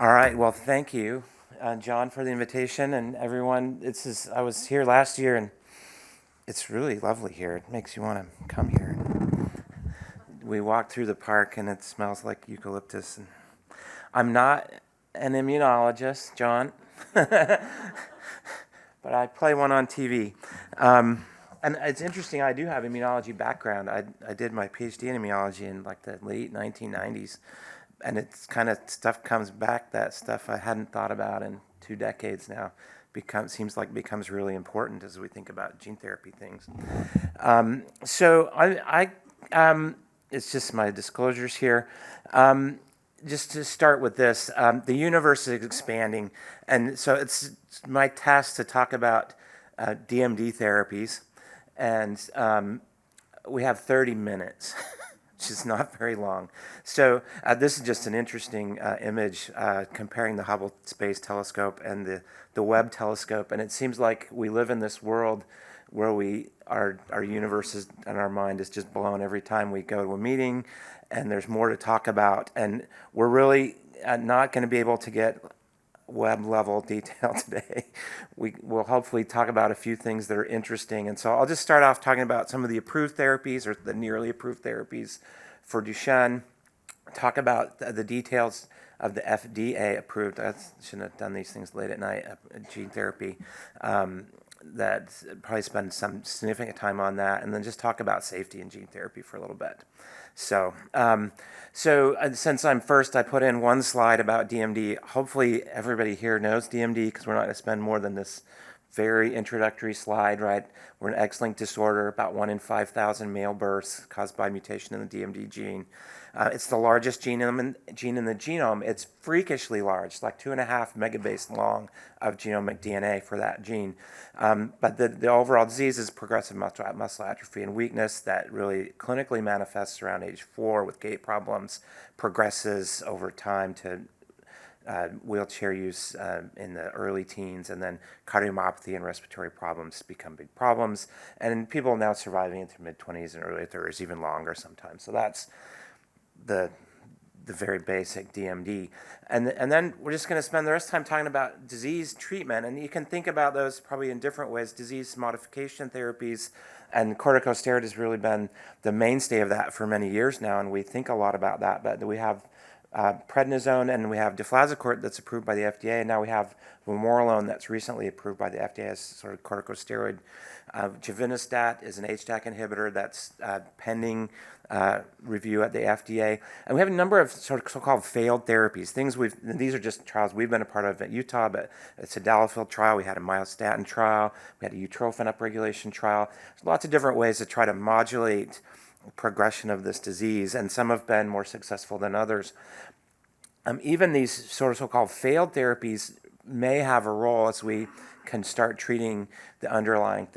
All right. Well, thank you, John, for the invitation, and everyone. I was here last year, and it's really lovely here. It makes you want to come here. We walked through the park, and it smells like eucalyptus. And I'm not an immunologist, John, but I play one on TV. And it's interesting. I do have immunology background. I did my PhD in immunology in like the late 1990s. And it's kind of stuff comes back, that stuff I hadn't thought about in 2 decades now becomes really important as we think about gene therapy things. So it's just my disclosures here. Just to start with this, the universe is expanding, and so it's my task to talk about DMD therapies, and we have 30 minutes. Which is not very long. So this is just an interesting image comparing the Hubble Space Telescope and the Webb Telescope. And it seems like we live in this world where our universe and our mind is just blown every time we go to a meeting, and there's more to talk about. And we're really not going to be able to get web level detail today. We'll hopefully talk about a few things that are interesting. And so I'll just start off talking about some of the approved therapies or the nearly approved therapies for Duchenne, talk about the details of the FDA approved, I shouldn't have done these things late at night, gene therapy, that probably spend some significant time on that, and then just talk about safety in gene therapy for a little bit. So since I'm first, I put in one slide about DMD. Hopefully everybody here knows DMD because we're not going to spend more than this very introductory slide, right? We're an X-linked disorder, about 1 in 5,000 male births caused by mutation in the DMD gene. It's the largest gene in the genome. It's freakishly large, like 2.5 megabase long of genomic DNA for that gene. But the overall disease is progressive muscle atrophy and weakness that really clinically manifests around age 4 with gait problems, progresses over time to wheelchair use in the early teens, and then cardiomyopathy and respiratory problems become big problems. And people now surviving into mid-20s and early 30s, even longer sometimes. So that's the very basic DMD. And then we're just going to spend the rest of the time talking about disease treatment. And you can think about those probably in different ways. Disease modification therapies, and corticosteroid has really been the mainstay of that for many years now, and we think a lot about that. But we have prednisone, and we have deflazacort that's approved by the FDA, and now we have vamorolone that's recently approved by the FDA as sort of corticosteroid. Givinostat is an HDAC inhibitor that's pending review at the FDA. And we have a number of sort of so-called failed therapies. These are just trials we've been a part of at Utah, but it's a Dalafield trial. We had a myostatin trial. We had a utrophin upregulation trial. There's lots of different ways to try to modulate progression of this disease, and some have been more successful than others. Even these sort of so-called failed therapies may have a role as we can start treating the underlying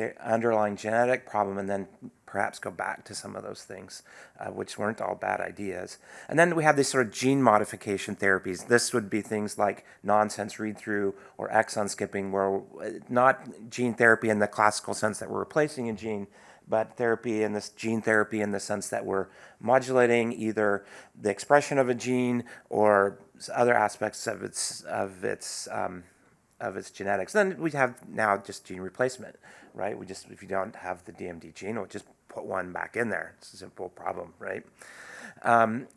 genetic problem, and then perhaps go back to some of those things, which weren't all bad ideas. And then we have these sort of gene modification therapies. This would be things like nonsense read-through or exon skipping, where not gene therapy in the classical sense that we're replacing a gene, but gene therapy in the sense that we're modulating either the expression of a gene or other aspects of its genetics. Then we have now just gene replacement, right? If you don't have the DMD gene, we'll just put one back in there. It's a simple problem, right?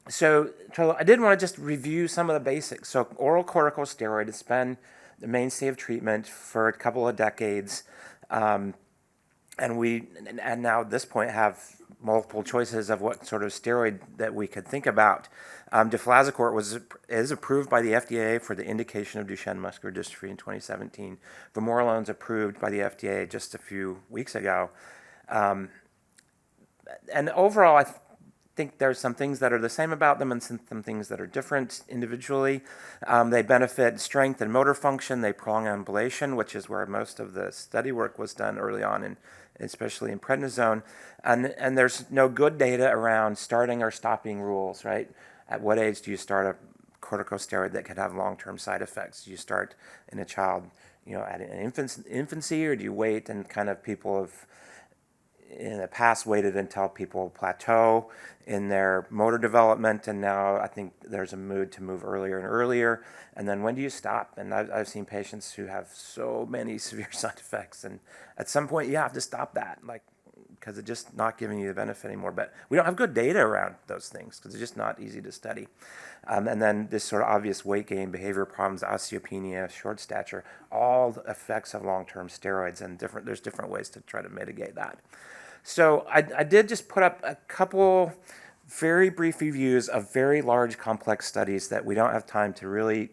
So I did want to just review some of the basics. So oral corticosteroid has been the mainstay of treatment for a couple of decades. And now at this point have multiple choices of what sort of steroid that we could think about. Deflazacort is approved by the FDA for the indication of Duchenne muscular dystrophy in 2017. Vamorolone's approved by the FDA just a few weeks ago. And overall, I think there's some things that are the same about them and some things that are different individually. They benefit strength and motor function. They prolong ambulation, which is where most of the study work was done early on, especially in prednisone. And there's no good data around starting or stopping rules, right? At what age do you start a corticosteroid that could have long-term side effects? Do you start in a child, at an infancy, or do you wait? And kind of people have in the past waited until people plateau in their motor development, and now I think there's a mood to move earlier and earlier. And then when do you stop? And I've seen patients who have so many severe side effects, and at some point you have to stop that, like, because it's just not giving you the benefit anymore. But we don't have good data around those things because it's just not easy to study. And then this sort of obvious weight gain, behavior problems, osteopenia, short stature, all the effects of long-term steroids, and there's different ways to try to mitigate that. So I did just put up a couple very brief reviews of very large complex studies that we don't have time to really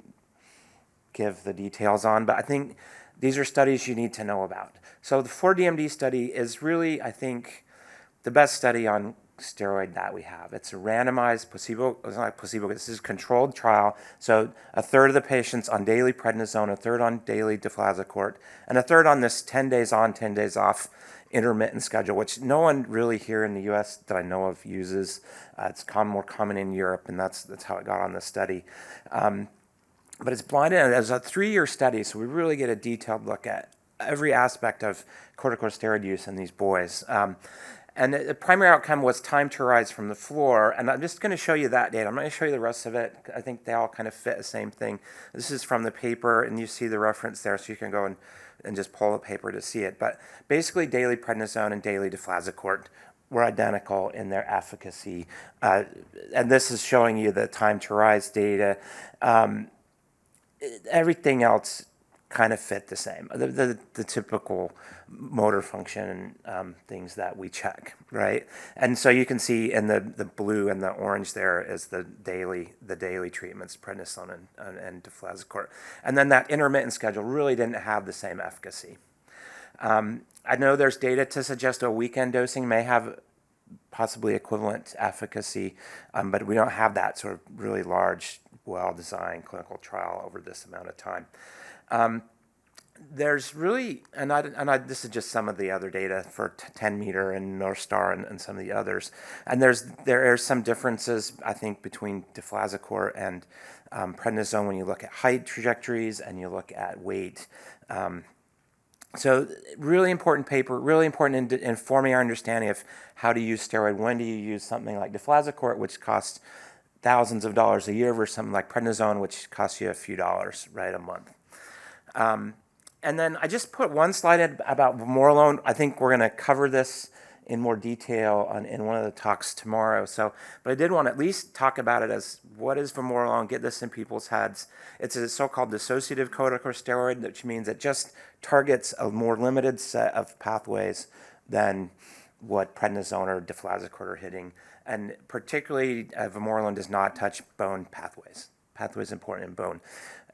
give the details on, but I think these are studies you need to know about. So the 4DMD study is really, I think, the best study on steroid that we have. It's a randomized placebo, it's not like placebo, this is a controlled trial. So a third of the patients on daily prednisone, a third on daily deflazacort, and a third on this 10 days on, 10 days off intermittent schedule, which no one really here in the US that I know of uses. It's more common in Europe, and that's how it got on the study. But it's blinded, and it's a 3-year study, so we really get a detailed look at every aspect of corticosteroid use in these boys. And the primary outcome was time to rise from the floor, and I'm just going to show you that data. I'm not going to show you the rest of it. I think they all kind of fit the same thing. This is from the paper, and you see the reference there, so you can go and just pull the paper to see it. But basically, daily prednisone and daily deflazacort were identical in their efficacy. And this is showing you the time to rise data. Everything else kind of fit the same, the typical motor function things that we check, right? And so you can see in the blue and the orange there is the daily treatments, prednisone and deflazacort. And then that intermittent schedule really didn't have the same efficacy. I know there's data to suggest a weekend dosing may have possibly equivalent efficacy, but we don't have that sort of really large, well-designed clinical trial over this amount of time. There's really, this is just some of the other data for 10 meter and North Star and some of the others. And there are some differences, I think, between deflazacort and prednisone when you look at height trajectories and you look at weight. So really important paper, really important in informing our understanding of how to use steroid. When do you use something like deflazacort, which costs thousands of dollars a year, versus something like prednisone, which costs you a few dollars, right, a month. And then I just put one slide in about vamorolone. I think we're going to cover this in more detail in one of the talks tomorrow. But I did want to at least talk about it as what is vamorolone, get this in people's heads. It's a so-called dissociative corticosteroid, which means it just targets a more limited set of pathways than what prednisone or deflazacort are hitting. And particularly, vamorolone does not touch bone pathways. Pathways important in bone.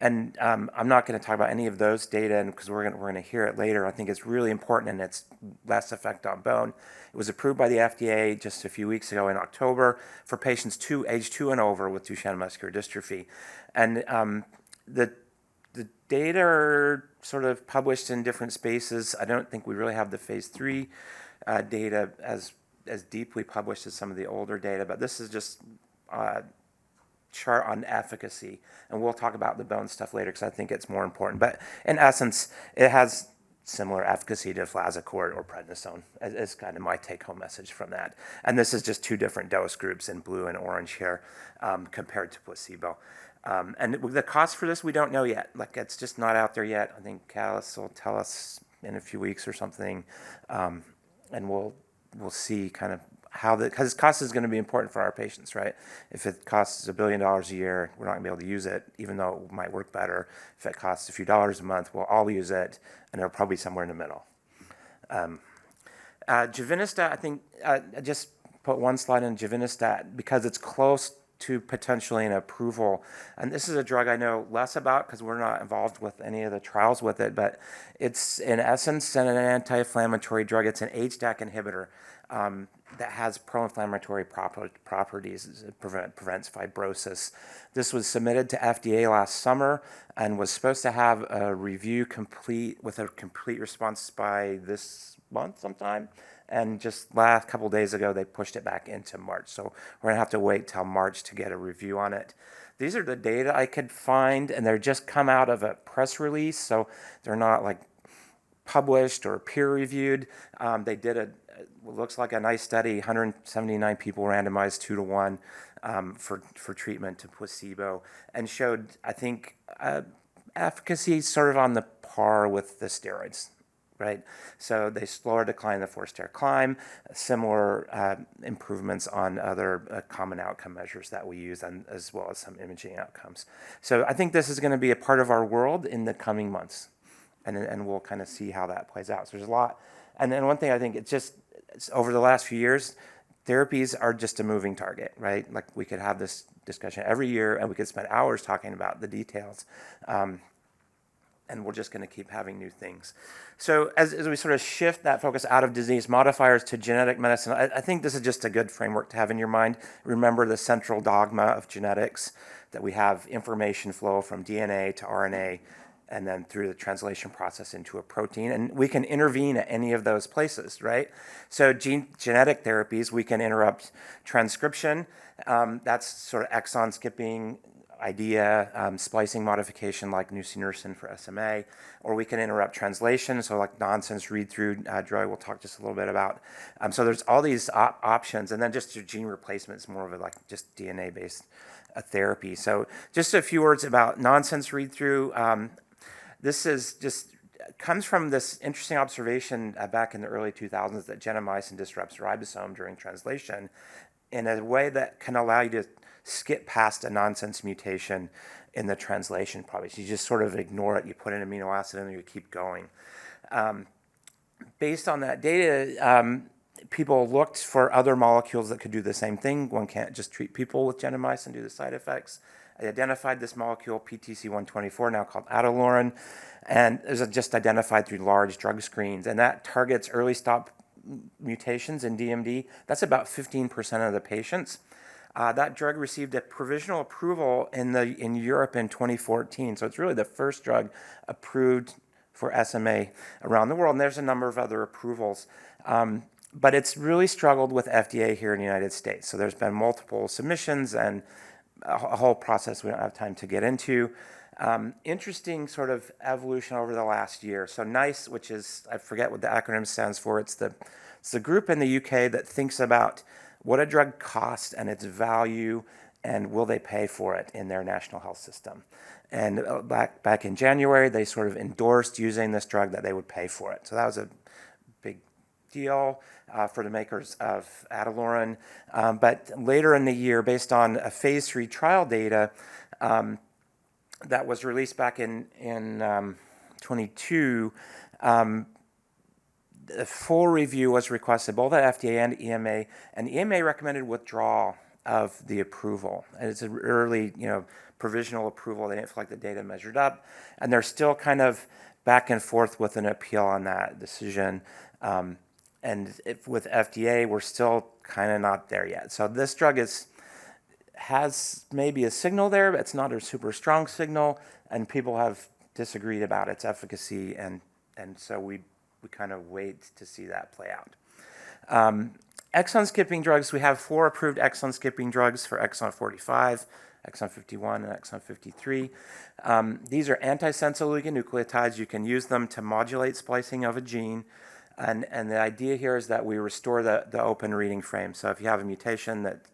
And I'm not going to talk about any of those data because we're going to hear it later. I think it's really important and it's less effect on bone. It was approved by the FDA just a few weeks ago in October for patients age 2 and over with Duchenne muscular dystrophy. And the data are sort of published in different spaces. I don't think we really have the phase 3 data as deeply published as some of the older data, but this is just chart on efficacy, and we'll talk about the bone stuff later because I think it's more important. But in essence, it has similar efficacy to deflazacort or prednisone, is kind of my take-home message from that. And this is just 2 different dose groups in blue and orange here compared to placebo. And the cost for this, we don't know yet. Like, it's just not out there yet. I think Catalyst will tell us in a few weeks or something, and we'll see kind of because cost is going to be important for our patients, right? If it costs $1 billion a year, we're not going to be able to use it, even though it might work better. If it costs a few dollars a month, we'll all use it, and it'll probably be somewhere in the middle. Givinostat, I think I just put one slide on Givinostat because it's close to potentially an approval. And this is a drug I know less about because we're not involved with any of the trials with it, but it's in essence an anti-inflammatory drug. It's an HDAC inhibitor that has pro-inflammatory properties. It prevents fibrosis. This was submitted to FDA last summer and was supposed to have a review with a complete response by this month sometime. And just last couple days ago, they pushed it back into March. So we're going to have to wait till March to get a review on it. These are the data I could find, and they're just come out of a press release, so they're not like published or peer-reviewed. They did looks like a nice study, 179 people randomized 2-to-1 for treatment to placebo, and showed, I think, efficacy sort of on the par with the steroids, right? So they slower decline in the 4-stair climb, similar improvements on other common outcome measures that we use, and as well as some imaging outcomes. So I think this is going to be a part of our world in the coming months, and we'll kind of see how that plays out. So there's a lot. And then one thing I think, it's over the last few years, therapies are just a moving target, right? Like we could have this discussion every year and we could spend hours talking about the details. And we're just going to keep having new things. So as we sort of shift that focus out of disease modifiers to genetic medicine, I think this is just a good framework to have in your mind. Remember the central dogma of genetics, that we have information flow from DNA to RNA, and then through the translation process into a protein. And we can intervene at any of those places, right? So genetic therapies, we can interrupt transcription. That's sort of exon skipping idea, splicing modification like nusinersen for SMA, or we can interrupt translation, so like nonsense read-through drug we'll talk just a little bit about. So there's all these options, and then just your gene replacement is more of a like just DNA-based therapy. So just a few words about nonsense read-through. This is just comes from this interesting observation back in the early 2000s that gentamicin disrupts ribosome during translation in a way that can allow you to skip past a nonsense mutation in the translation process. You just sort of ignore it. You put an amino acid in and you keep going. Based on that data, people looked for other molecules that could do the same thing. One can't just treat people with gentamicin due to side effects. I identified this molecule, PTC124, now called Atolorin, and it was just identified through large drug screens, and that targets early stop mutations in DMD. That's about 15% of the patients. That drug received a provisional approval in Europe in 2014, so it's really the first drug approved for SMA around the world, and there's a number of other approvals. But it's really struggled with FDA here in the United States, so there's been multiple submissions and a whole process we don't have time to get into. Interesting sort of evolution over the last year. So NICE, which is, I forget what the acronym stands for, it's the group in the UK that thinks about what a drug costs and its value and will they pay for it in their national health system. And back in January, they sort of endorsed using this drug, that they would pay for it. So that was a big deal for the makers of Atolorin. But later in the year, based on a phase 3 trial data that was released back in 22, a full review was requested both at FDA and EMA recommended withdrawal of the approval. And it's an early, provisional approval. They didn't feel like the data measured up, and they're still kind of back and forth with an appeal on that decision. And with FDA, we're still kind of not there yet. So this drug has maybe a signal there, but it's not a super strong signal, and people have disagreed about its efficacy, and so we kind of wait to see that play out. Exon skipping drugs, we have 4 approved exon skipping drugs for exon 45, exon 51, and exon 53. These are antisense oligonucleotides. You can use them to modulate splicing of a gene. And the idea here is that we restore the open reading frame. So if you have a mutation that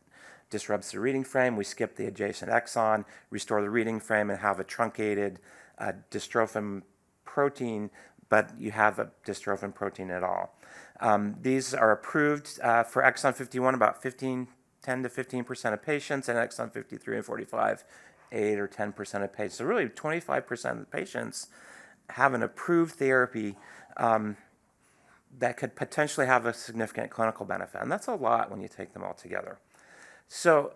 disrupts the reading frame, we skip the adjacent exon, restore the reading frame, and have a truncated dystrophin protein, but you have a dystrophin protein at all. These are approved for exon 51, about 10 to 15% of patients, and exon 53 and 45, 8 or 10% of patients. So really 25% of the patients have an approved therapy that could potentially have a significant clinical benefit. And that's a lot when you take them all together. So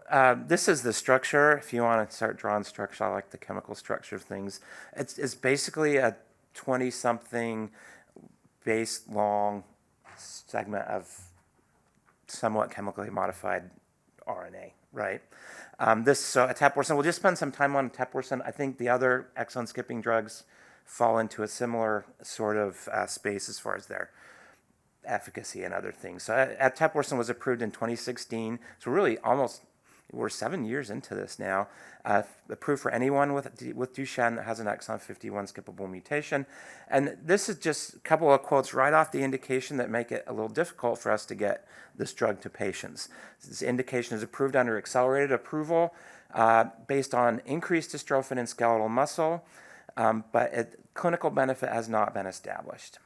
this is the structure. If you want to start drawing structure, I like the chemical structure of things. It's basically a 20-something base long segment of somewhat chemically modified RNA, right? So eteplirsen, we'll just spend some time on eteplirsen. I think the other exon skipping drugs fall into a similar sort of space as far as their efficacy and other things. So eteplirsen was approved in 2016. So really almost we're 7 years into this now, approved for anyone with Duchenne that has an exon 51 skippable mutation. And this is just a couple of quotes right off the indication that make it a little difficult for us to get this drug to patients. This indication is approved under accelerated approval based on increased dystrophin in skeletal muscle, but clinical benefit has not been established.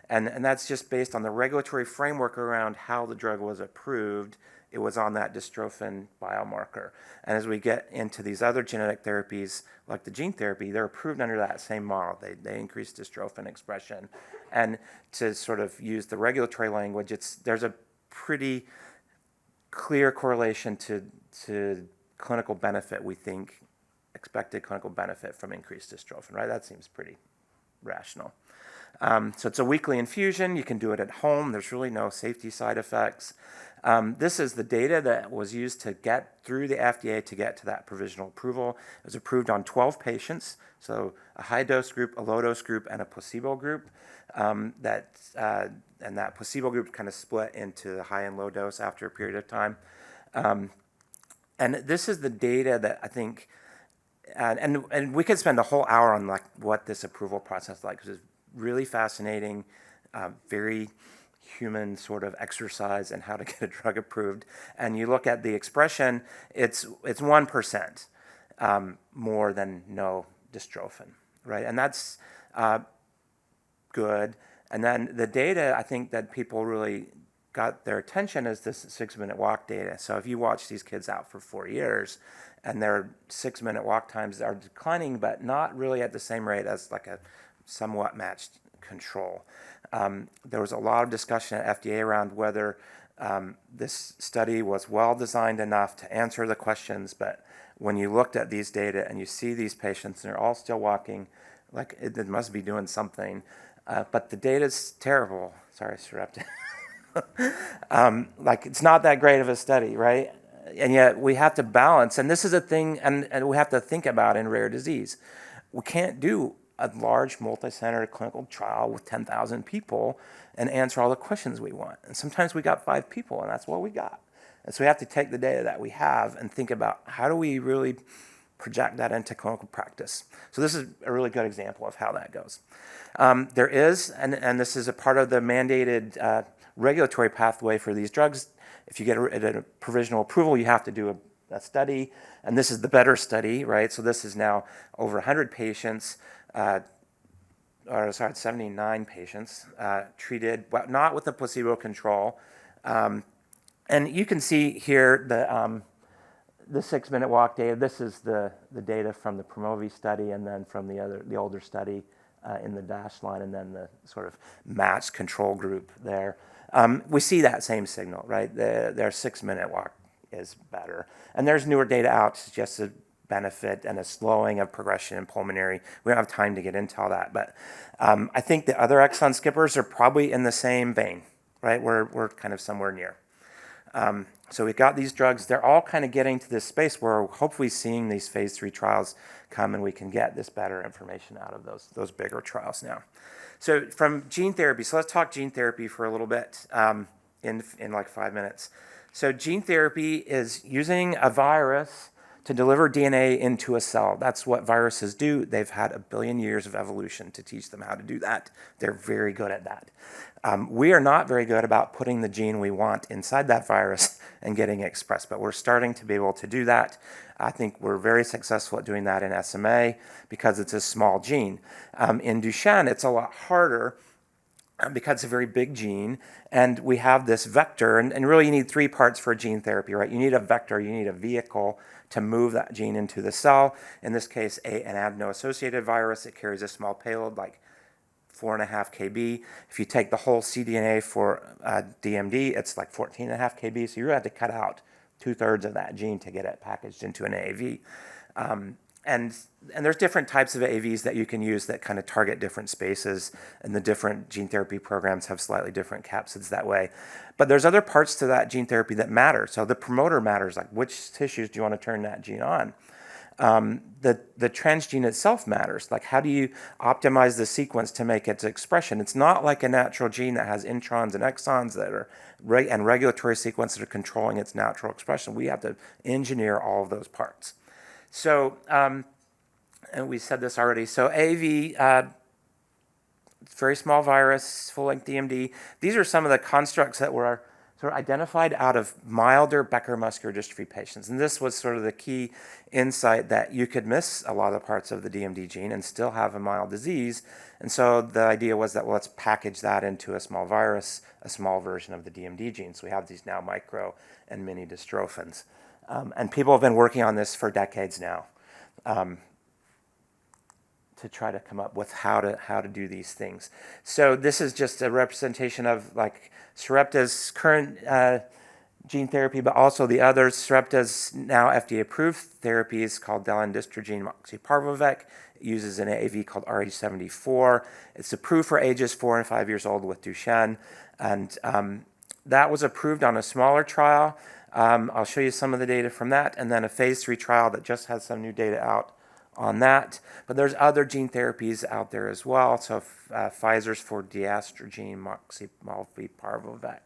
And that's just based on the regulatory framework around how the drug was approved. It was on that dystrophin biomarker. And as we get into these other genetic therapies, like the gene therapy, they're approved under that same model. They increase dystrophin expression. And to sort of use the regulatory language, there's a pretty clear correlation to clinical benefit, we think, expected clinical benefit from increased dystrophin, right? That seems pretty rational. So it's a weekly infusion. You can do it at home. There's really no safety side effects. This is the data that was used to get through the FDA to get to that provisional approval. It was approved on 12 patients, so a high-dose group, a low-dose group, and a placebo group. And that placebo group kind of split into the high and low dose after a period of time. And this is the data that I think, and we could spend a whole hour on like what this approval process is like, because it's really fascinating, very human sort of exercise and how to get a drug approved. And you look at the expression, it's 1% more than no dystrophin, right? And that's good. And then the data, I think that people really got their attention is this 6-minute walk data. So if you watch these kids out for 4 years and their 6-minute walk times are declining, but not really at the same rate as like a somewhat matched control. There was a lot of discussion at FDA around whether this study was well designed enough to answer the questions, but when you looked at these data and you see these patients and they're all still walking, like it must be doing something. But the data's terrible. Sorry, I interrupted. Like it's not that great of a study, right? And yet we have to balance, and this is a thing, and we have to think about in rare disease. We can't do a large multi-center clinical trial with 10,000 people and answer all the questions we want. And sometimes we got 5 people, and that's what we got. And so we have to take the data that we have and think about how do we really project that into clinical practice. So this is a really good example of how that goes. There is, and this is a part of the mandated regulatory pathway for these drugs. If you get a provisional approval, you have to do a study, and this is the better study, right? So this is now over 100 patients, 79 patients treated, but not with a placebo control. And you can see here the 6-minute walk data. This is the data from the Promovi study, and then from the older study in the dashed line, and then the sort of matched control group there. We see that same signal, right? Their 6-minute walk is better. And there's newer data out to suggest a benefit and a slowing of progression in pulmonary. We don't have time to get into all that, but I think the other exon skippers are probably in the same vein, right? We're kind of somewhere near. So we've got these drugs. They're all kind of getting to this space where we're hopefully seeing these phase 3 trials come, and we can get this better information out of those bigger trials now. So from gene therapy, so let's talk gene therapy for a little bit in like 5 minutes. So gene therapy is using a virus to deliver DNA into a cell. That's what viruses do. They've had 1 billion years of evolution to teach them how to do that. They're very good at that. We are not very good about putting the gene we want inside that virus and getting it expressed, but we're starting to be able to do that. I think we're very successful at doing that in SMA because it's a small gene. In Duchenne, it's a lot harder because it's a very big gene, and we have this vector, and really you need 3 parts for gene therapy, right? You need a vector, you need a vehicle to move that gene into the cell. In this case, an adeno-associated virus. It carries a small payload, like 4.5 kb. If you take the whole cDNA for DMD, it's like 14.5 kb, so you really have to cut out 2/3 of that gene to get it packaged into an AAV. And there's different types of AAVs that you can use that kind of target different spaces, and the different gene therapy programs have slightly different capsids that way. But there's other parts to that gene therapy that matter. So the promoter matters, like which tissues do you want to turn that gene on? the transgene itself matters. Like, how do you optimize the sequence to make its expression? It's not like a natural gene that has introns and exons that are and regulatory sequences that are controlling its natural expression. We have to engineer all of those parts. So, and we said this already. So AAV, very small virus, full-length DMD. These are some of the constructs that were sort of identified out of milder Becker muscular dystrophy patients. And this was sort of the key insight that you could miss a lot of parts of the DMD gene and still have a mild disease. And so the idea was that, well, let's package that into a small virus, a small version of the DMD gene. So we have these now micro and mini dystrophins. And people have been working on this for decades now to try to come up with how to do these things. So this is just a representation of like Sarepta's current gene therapy, but also the others. Sarepta's now FDA-approved therapies called delandistrogene moxeparvovec. It uses an AAV called RH74. It's approved for ages 4 and 5 years old with Duchenne, and that was approved on a smaller trial. I'll show you some of the data from that, and then a phase 3 trial that just has some new data out on that. But there's other gene therapies out there as well. So Pfizer's for deastrogene moxeparvovec.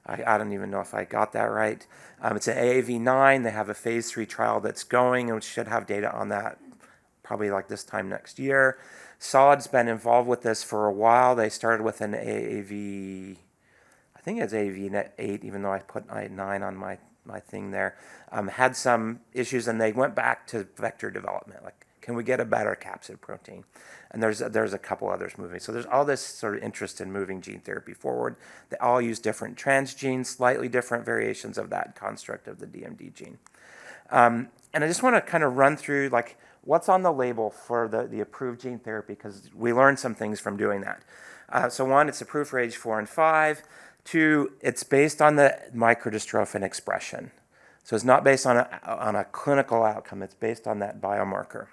I don't even know if I got that right. It's an AAV9. They have a phase 3 trial that's going, and we should have data on that probably like this time next year. Solid's been involved with this for a while. They started with an AAV, I think it's AAV8, even though I put 9 on my thing there. Had some issues, and they went back to vector development. Like, can we get a better capsid protein? And there's a couple others moving. So there's all this sort of interest in moving gene therapy forward. They all use different transgenes, slightly different variations of that construct of the DMD gene. And I just want to kind of run through like what's on the label for the approved gene therapy, because we learned some things from doing that. So one, it's approved for age 4 and 5. 2, it's based on the microdystrophin expression. So it's not based on a clinical outcome. It's based on that biomarker.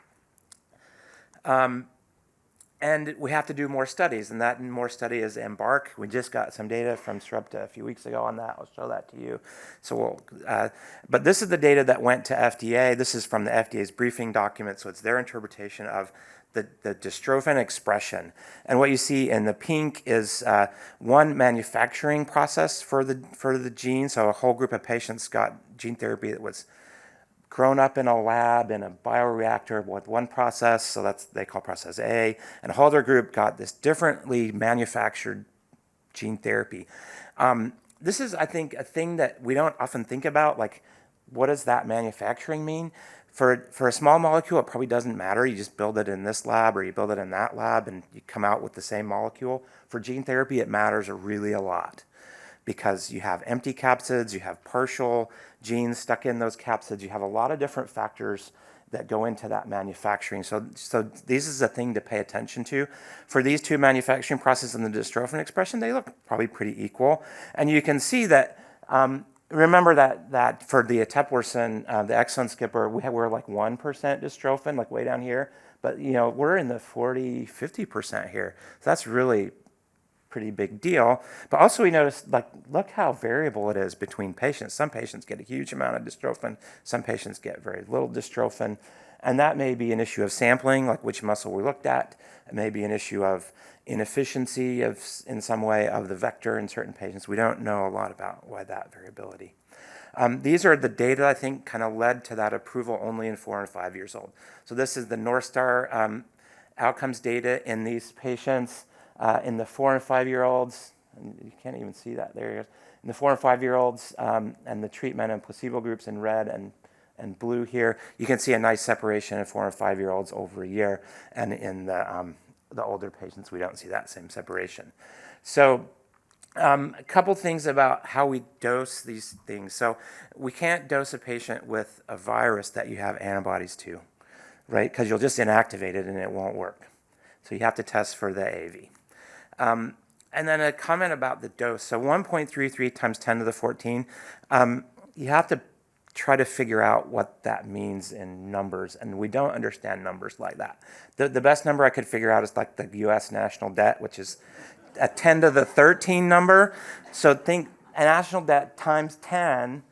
And we have to do more studies, and that more study is EMBARK. We just got some data from Sarepta a few weeks ago on that. I'll show that to you. So but this is the data that went to FDA. This is from the FDA's briefing document, so it's their interpretation of the dystrophin expression. And what you see in the pink is one manufacturing process for the gene. So a whole group of patients got gene therapy that was grown up in a lab in a bioreactor with one process, so they call process A. And a whole other group got this differently manufactured gene therapy. This is, I think, a thing that we don't often think about, like, what does that manufacturing mean? For a small molecule, it probably doesn't matter. You just build it in this lab or you build it in that lab and you come out with the same molecule. For gene therapy, it matters really a lot because you have empty capsids, you have partial genes stuck in those capsids, you have a lot of different factors that go into that manufacturing. So this is a thing to pay attention to. For these two manufacturing processes and the dystrophin expression, they look probably pretty equal. And you can see that remember that for the eteplirsen, the exon skipper, we're like 1% dystrophin, like way down here. But we're in the 40, 50% here. So that's really pretty big deal. But also we noticed, like, look how variable it is between patients. Some patients get a huge amount of dystrophin. Some patients get very little dystrophin. And that may be an issue of sampling, like which muscle we looked at. It may be an issue of inefficiency in some way of the vector in certain patients. We don't know a lot about why that variability. These are the data I think kind of led to that approval only in 4 and 5 years old. So this is the North Star outcomes data in these patients. In the 4 and 5 year olds, and you can't even see that, there he is. In the 4 and 5 year olds and the treatment and placebo groups in red and blue here, you can see a nice separation in 4 and 5 year olds over a year, and in the older patients, we don't see that same separation. So a couple things about how we dose these things. So we can't dose a patient with a virus that you have antibodies to, right? Because you'll just inactivate it and it won't work. So you have to test for the AAV. And then a comment about the dose. So 1.33 times 10 to the 14, you have to try to figure out what that means in numbers, and we don't understand numbers like that. The best number I could figure out is like the U.S. national debt, which is a 10 to the 13 number. So think a national debt times 10,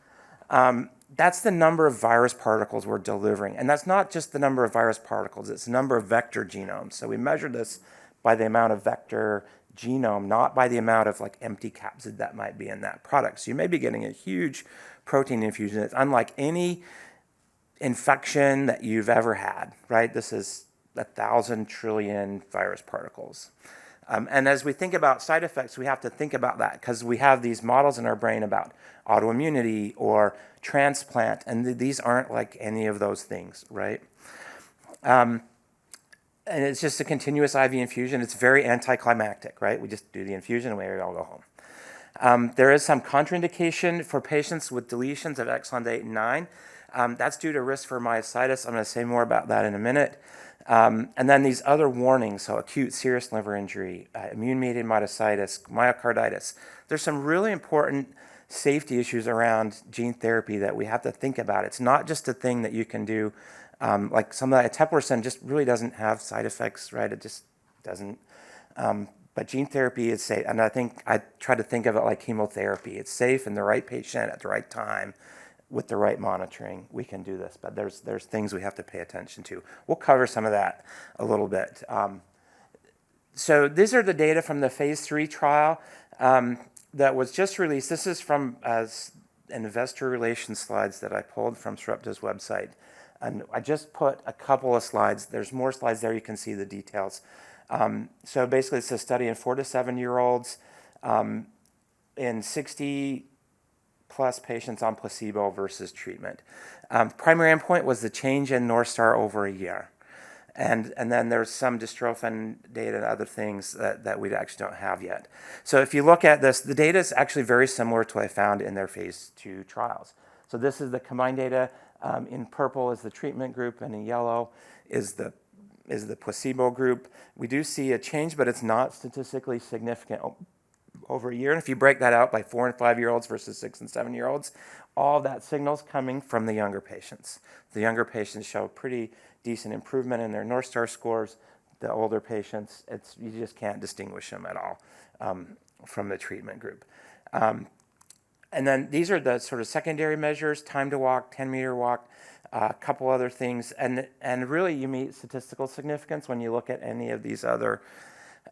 that's the number of virus particles we're delivering. And that's not just the number of virus particles, it's the number of vector genomes. So we measure this by the amount of vector genome, not by the amount of like empty capsid that might be in that product. So you may be getting a huge protein infusion. It's unlike any infection that you've ever had, right? This is 1,000 trillion virus particles. And as we think about side effects, we have to think about that because we have these models in our brain about autoimmunity or transplant, and these aren't like any of those things, right? And it's just a continuous IV infusion. It's very anticlimactic, right? We just do the infusion and we all go home. There is some contraindication for patients with deletions of exons 8 and 9. That's due to risk for myositis. I'm going to say more about that in a minute. And then these other warnings, so acute serious liver injury, immune-mediated myositis, myocarditis. There's some really important safety issues around gene therapy that we have to think about. It's not just a thing that you can do, like some of that eteplirsen just really doesn't have side effects, right? It just doesn't. But gene therapy is safe, and I think I try to think of it like chemotherapy. It's safe in the right patient at the right time. With the right monitoring, we can do this, but there's things we have to pay attention to. We'll cover some of that a little bit. So these are the data from the phase 3 trial that was just released. This is from investor relations slides that I pulled from Sarepta's website. And I just put a couple of slides. There's more slides there. You can see the details. So basically, it's a study in 4 to 7-year-olds in 60 plus patients on placebo versus treatment. Primary endpoint was the change in North Star over a year. And then there's some dystrophin data and other things that we actually don't have yet. So if you look at this, the data is actually very similar to what I found in their phase 2 trials. So this is the combined data. In purple is the treatment group, and in yellow is the placebo group. We do see a change, but it's not statistically significant over a year. And if you break that out by 4 and 5-year-olds versus 6 and 7-year-olds, all of that signal's coming from the younger patients. The younger patients show pretty decent improvement in their North Star scores. The older patients, you just can't distinguish them at all from the treatment group. And then these are the sort of secondary measures: time to walk, 10-meter walk, a couple other things, and really you meet statistical significance when you look at any of these other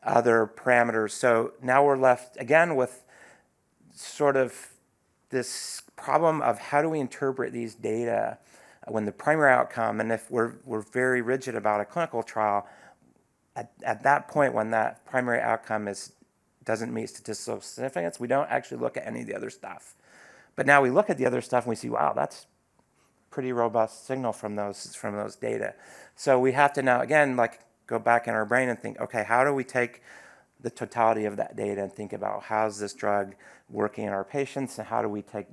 parameters. So now we're left again with sort of this problem of how do we interpret these data when the primary outcome, and if we're very rigid about a clinical trial, at that point when that primary outcome doesn't meet statistical significance, we don't actually look at any of the other stuff. But now we look at the other stuff and we see, wow, that's pretty robust signal from those data. So we have to now again go back in our brain and think, okay, how do we take the totality of that data and think about how's this drug working in our patients, and how do we take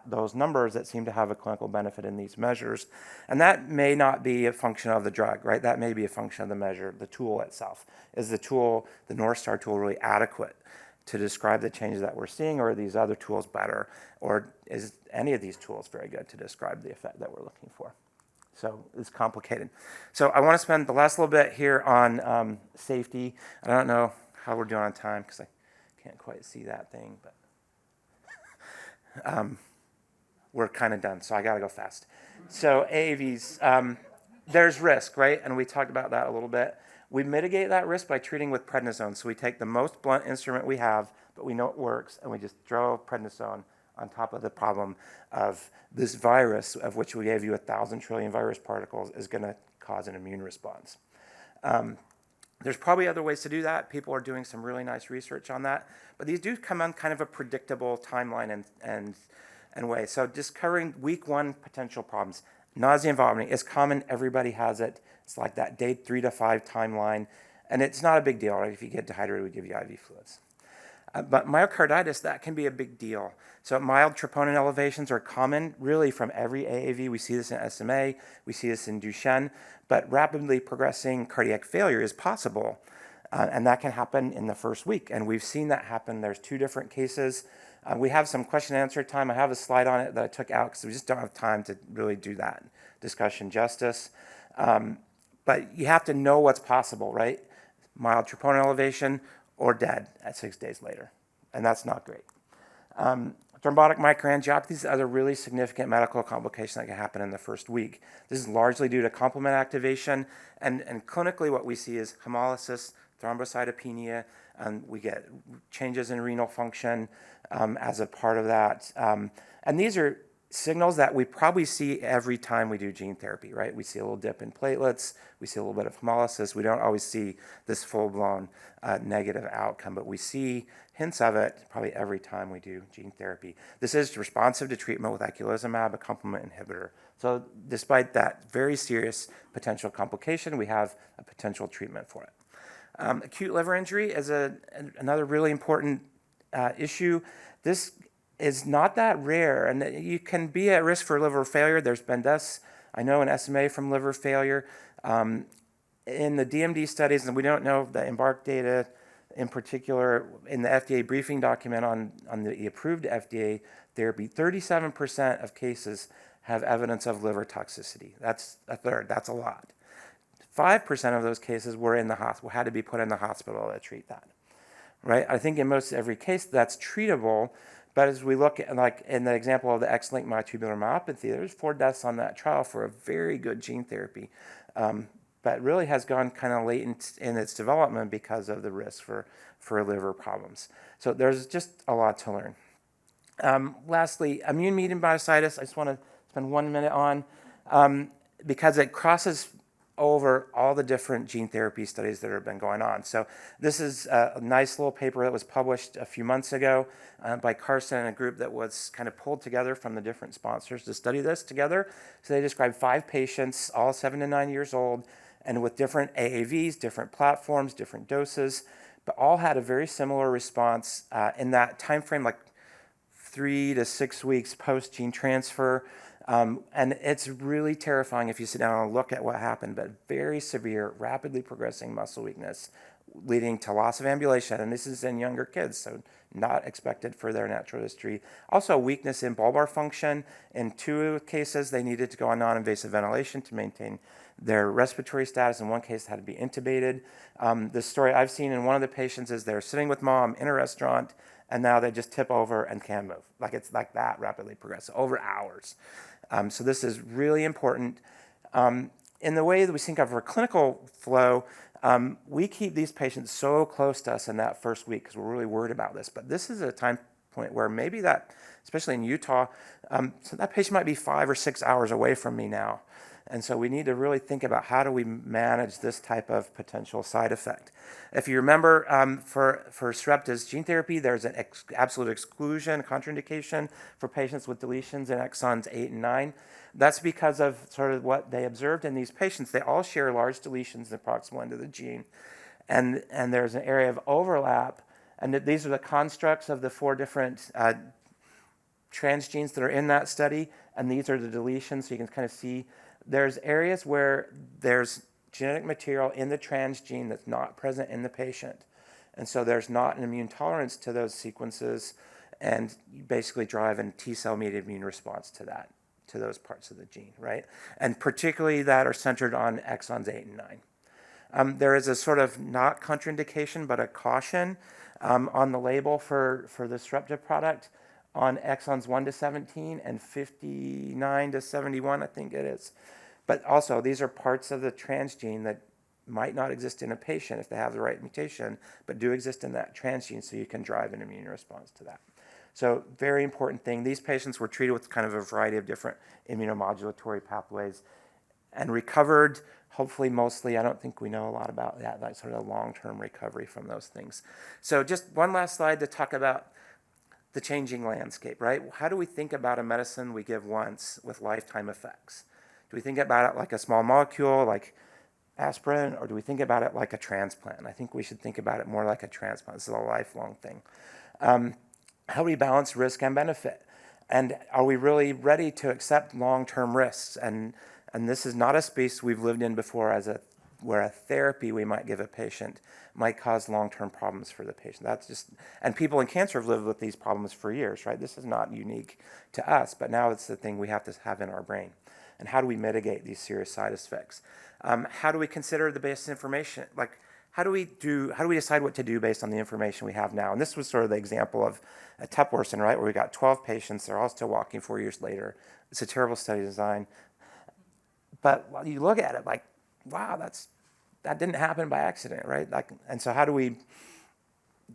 those numbers that seem to have a clinical benefit in these measures? And that may not be a function of the drug, right? That may be a function of the measure, the tool itself. Is the tool, the North Star tool, really adequate to describe the changes that we're seeing, or are these other tools better? Or is any of these tools very good to describe the effect that we're looking for? So it's complicated. So I want to spend the last little bit here on safety. I don't know how we're doing on time because I can't quite see that thing, but we're kind of done, so I got to go fast. So AAVs, there's risk, right? And we talked about that a little bit. We mitigate that risk by treating with prednisone. So we take the most blunt instrument we have, but we know it works, and we just throw prednisone on top of the problem of this virus, of which we gave you 1,000 trillion virus particles, is going to cause an immune response. There's probably other ways to do that. People are doing some really nice research on that. But these do come on kind of a predictable timeline and way. So just covering week 1 potential problems. Nausea and vomiting is common. Everybody has it. It's like that day 3 to 5 timeline. And it's not a big deal. Right? If you get dehydrated, we give you IV fluids. But myocarditis, that can be a big deal. So mild troponin elevations are common really from every AAV. We see this in SMA, we see this in Duchenne, but rapidly progressing cardiac failure is possible. And that can happen in the first week. And we've seen that happen. There's 2 different cases. We have some question and answer time. I have a slide on it that I took out because we just don't have time to really do that discussion justice. But you have to know what's possible, right? Mild troponin elevation or dead at 6 days later. And that's not great. Thrombotic microangiopathy is other really significant medical complication that can happen in the first week. This is largely due to complement activation, and clinically what we see is hemolysis, thrombocytopenia, and we get changes in renal function as a part of that. And these are signals that we probably see every time we do gene therapy, right? We see a little dip in platelets, we see a little bit of hemolysis. We don't always see this full-blown negative outcome, but we see hints of it probably every time we do gene therapy. This is responsive to treatment with eculizumab, a complement inhibitor. So despite that very serious potential complication, we have a potential treatment for it. Acute liver injury is another really important issue. This is not that rare, and you can be at risk for liver failure. There's been deaths, I know, in SMA from liver failure. In the DMD studies, and we don't know the EMBARK data in particular, in the FDA briefing document on the approved FDA therapy, 37% of cases have evidence of liver toxicity. That's a third, that's a lot. 5% of those cases were in the hospital, had to be put in the hospital to treat that, right? I think in most every case that's treatable, but as we look at, like in the example of the X-linked myotubular myopathy, there's 4 deaths on that trial for a very good gene therapy, but really has gone kind of latent in its development because of the risk for liver problems. So there's just a lot to learn. Lastly, immune-mediated myositis, I just want to spend 1 minute on, because it crosses over all the different gene therapy studies that have been going on. So this is a nice little paper that was published a few months ago by Carson and a group that was kind of pulled together from the different sponsors to study this together. So they described 5 patients, all 7 to 9 years old, and with different AAVs, different platforms, different doses, but all had a very similar response in that time frame, like 3 to 6 weeks post-gene transfer. And it's really terrifying if you sit down and look at what happened, but very severe, rapidly progressing muscle weakness leading to loss of ambulation. And this is in younger kids, so not expected for their natural history. Also, weakness in bulbar function. In 2 cases, they needed to go on non-invasive ventilation to maintain their respiratory status. In 1 case, had to be intubated. The story I've seen in one of the patients is they're sitting with mom in a restaurant, and now they just tip over and can't move. Like it's like that rapidly progressive, over hours. So this is really important. In the way that we think of our clinical flow, we keep these patients so close to us in that first week because we're really worried about this. But this is a time point where maybe that, especially in Utah, so that patient might be 5 or 6 hours away from me now. And so we need to really think about how do we manage this type of potential side effect. If you remember, for Sarepta's gene therapy, there's an absolute exclusion, contraindication for patients with deletions in exons 8 and 9. That's because of sort of what they observed in these patients. They all share large deletions in the proximal end of the gene. And there's an area of overlap. And these are the constructs of the 4 different transgenes that are in that study. And these are the deletions, so you can kind of see there's areas where there's genetic material in the transgene that's not present in the patient. And so there's not an immune tolerance to those sequences, and you basically drive a T-cell mediated immune response to that, to those parts of the gene, right? And particularly that are centered on exons 8 and 9. There is a sort of not contraindication, but a caution on the label for the Sarepta product on exons 1 to 17 and 59 to 71, I think it is. But also, these are parts of the transgene that might not exist in a patient if they have the right mutation, but do exist in that transgene, so you can drive an immune response to that. So very important thing. These patients were treated with kind of a variety of different immunomodulatory pathways and recovered, hopefully mostly. I don't think we know a lot about that, like sort of long-term recovery from those things. So just one last slide to talk about the changing landscape, right? How do we think about a medicine we give once with lifetime effects? Do we think about it like a small molecule, like aspirin, or do we think about it like a transplant? I think we should think about it more like a transplant. This is a lifelong thing. How do we balance risk and benefit? And are we really ready to accept long-term risks? And this is not a space we've lived in before where a therapy we might give a patient might cause long-term problems for the patient. That's just, and people in cancer have lived with these problems for years, right? This is not unique to us, but now it's the thing we have to have in our brain. And how do we mitigate these serious side effects? How do we consider the basic information? Like, how do we decide what to do based on the information we have now? And this was sort of the example of a Tupperson, right, where we got 12 patients. They're all still walking 4 years later. It's a terrible study design. But while you look at it, like, wow, that didn't happen by accident, right? Like, and so how do we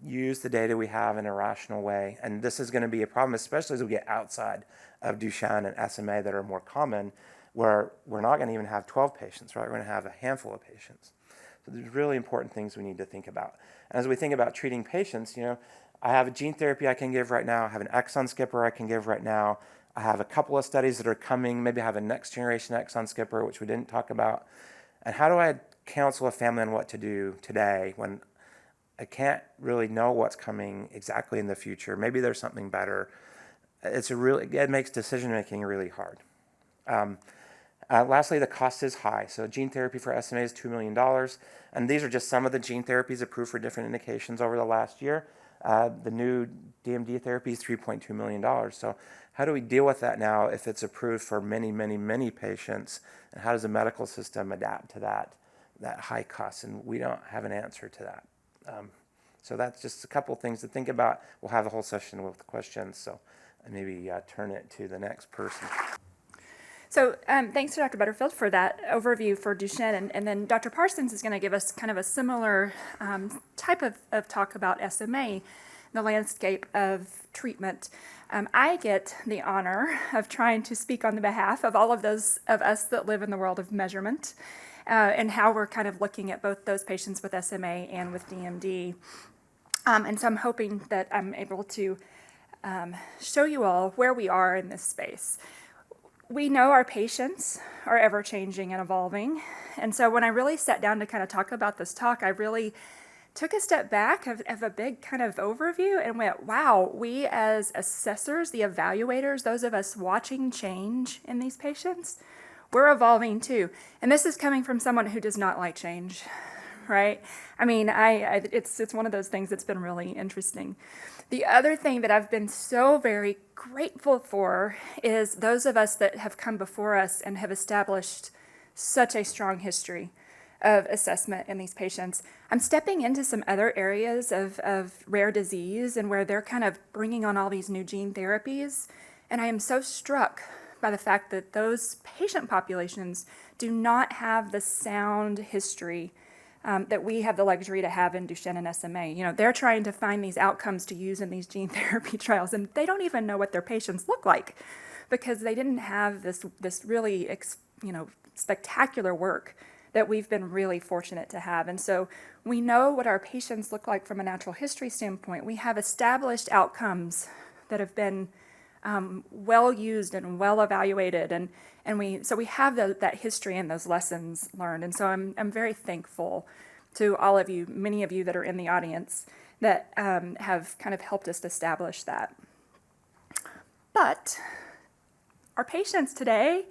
use the data we have in a rational way? And this is going to be a problem, especially as we get outside of Duchenne and SMA that are more common, where we're not going to even have 12 patients, right? We're going to have a handful of patients. So there's really important things we need to think about. And as we think about treating patients, I have a gene therapy I can give right now. I have an exon skipper I can give right now. I have a couple of studies that are coming. Maybe I have a next generation exon skipper, which we didn't talk about. And how do I counsel a family on what to do today when I can't really know what's coming exactly in the future? Maybe there's something better. It makes decision making really hard. Lastly, the cost is high. So gene therapy for SMA is $2 million. And these are just some of the gene therapies approved for different indications over the last year. The new DMD therapy is $3.2 million. So how do we deal with that now if it's approved for many, many, many patients? And how does the medical system adapt to that high cost? And we don't have an answer to that. So that's just a couple things to think about. We'll have a whole session with questions. So maybe turn it to the next person. So thanks to Dr. Butterfield for that overview for Duchenne. And then Dr. Parsons is going to give us kind of a similar type of talk about SMA, the landscape of treatment. I get the honor of trying to speak on the behalf of all of those of us that live in the world of measurement and how we're kind of looking at both those patients with SMA and with DMD. And so I'm hoping that I'm able to show you all where we are in this space. We know our patients are ever changing and evolving. And so when I really sat down to kind of talk about this talk, I really took a step back of a big kind of overview and went, wow, we as assessors, the evaluators, those of us watching change in these patients, we're evolving too. And this is coming from someone who does not like change, right? I mean, it's one of those things that's been really interesting. The other thing that I've been so very grateful for is those of us that have come before us and have established such a strong history of assessment in these patients. I'm stepping into some other areas of rare disease and where they're kind of bringing on all these new gene therapies. And I am so struck by the fact that those patient populations do not have the sound history that we have the luxury to have in Duchenne and SMA. They're trying to find these outcomes to use in these gene therapy trials, and they don't even know what their patients look like because they didn't have this really, spectacular work that we've been really fortunate to have. And so we know what our patients look like from a natural history standpoint. We have established outcomes that have been well used and well evaluated, and we have that history and those lessons learned. And so I'm very thankful to all of you, many of you that are in the audience that have kind of helped us establish that. But our patients today,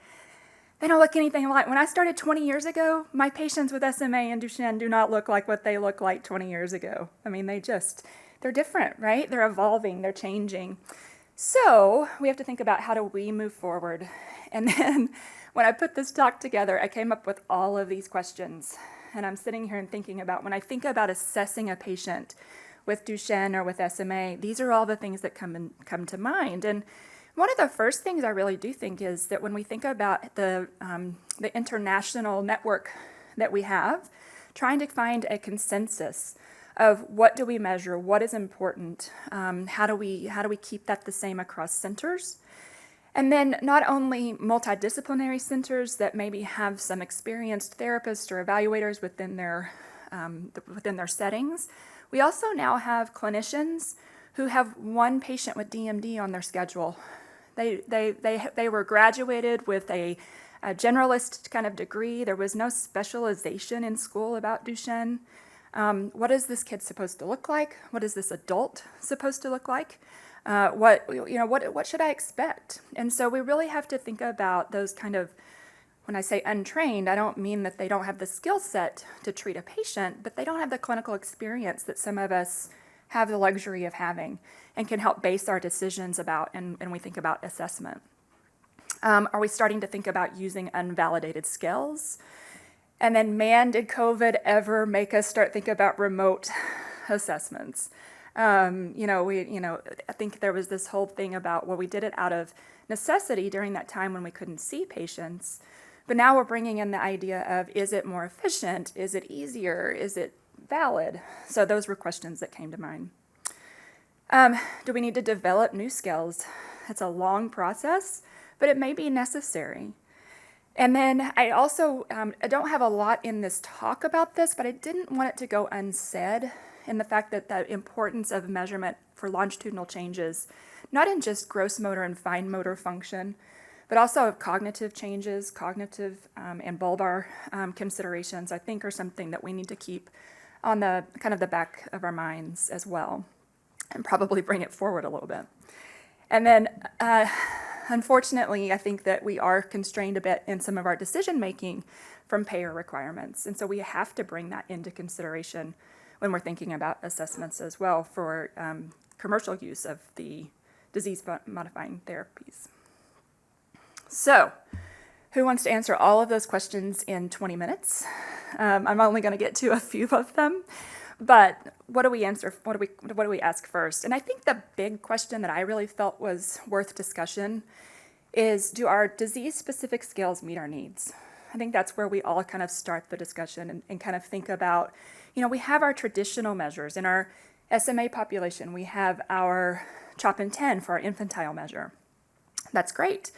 they don't look anything like when I started 20 years ago. My patients with SMA and Duchenne do not look like what they look like 20 years ago. I mean, they're different, right? They're evolving, they're changing. So we have to think about how do we move forward. And then when I put this talk together, I came up with all of these questions. And I'm sitting here and thinking about when I think about assessing a patient with Duchenne or with SMA, these are all the things that come to mind. And one of the first things I really do think is that when we think about the international network that we have, trying to find a consensus of what do we measure, what is important, how do we keep that the same across centers, and then not only multidisciplinary centers that maybe have some experienced therapists or evaluators within their settings. We also now have clinicians who have one patient with DMD on their schedule. They were graduated with a generalist kind of degree. There was no specialization in school about Duchenne. What is this kid supposed to look like? What is this adult supposed to look like? What should I expect? And so we really have to think about those kind of, when I say untrained, I don't mean that they don't have the skill set to treat a patient, but they don't have the clinical experience that some of us have the luxury of having and can help base our decisions about and we think about assessment. Are we starting to think about using unvalidated scales? And then, man, did COVID ever make us start thinking about remote assessments. I think there was this whole thing about, well, we did it out of necessity during that time when we couldn't see patients. But now we're bringing in the idea of, is it more efficient? Is it easier? Is it valid? So those were questions that came to mind. Do we need to develop new skills? It's a long process, but it may be necessary. And then I also, I don't have a lot in this talk about this, but I didn't want it to go unsaid in the fact that the importance of measurement for longitudinal changes, not in just gross motor and fine motor function, but also of cognitive changes, cognitive and bulbar considerations, I think are something that we need to keep on the kind of the back of our minds as well, and probably bring it forward a little bit. And then, unfortunately, I think that we are constrained a bit in some of our decision making from payer requirements. And so we have to bring that into consideration when we're thinking about assessments as well for commercial use of the disease-modifying therapies. So, who wants to answer all of those questions in 20 minutes? I'm only going to get to a few of them, but what do we answer? What do we ask first? And I think the big question that I really felt was worth discussion is, do our disease-specific scales meet our needs? I think that's where we all kind of start the discussion and kind of think about, we have our traditional measures. In our SMA population, we have our CHOP and 10 for our infantile measure. That's great.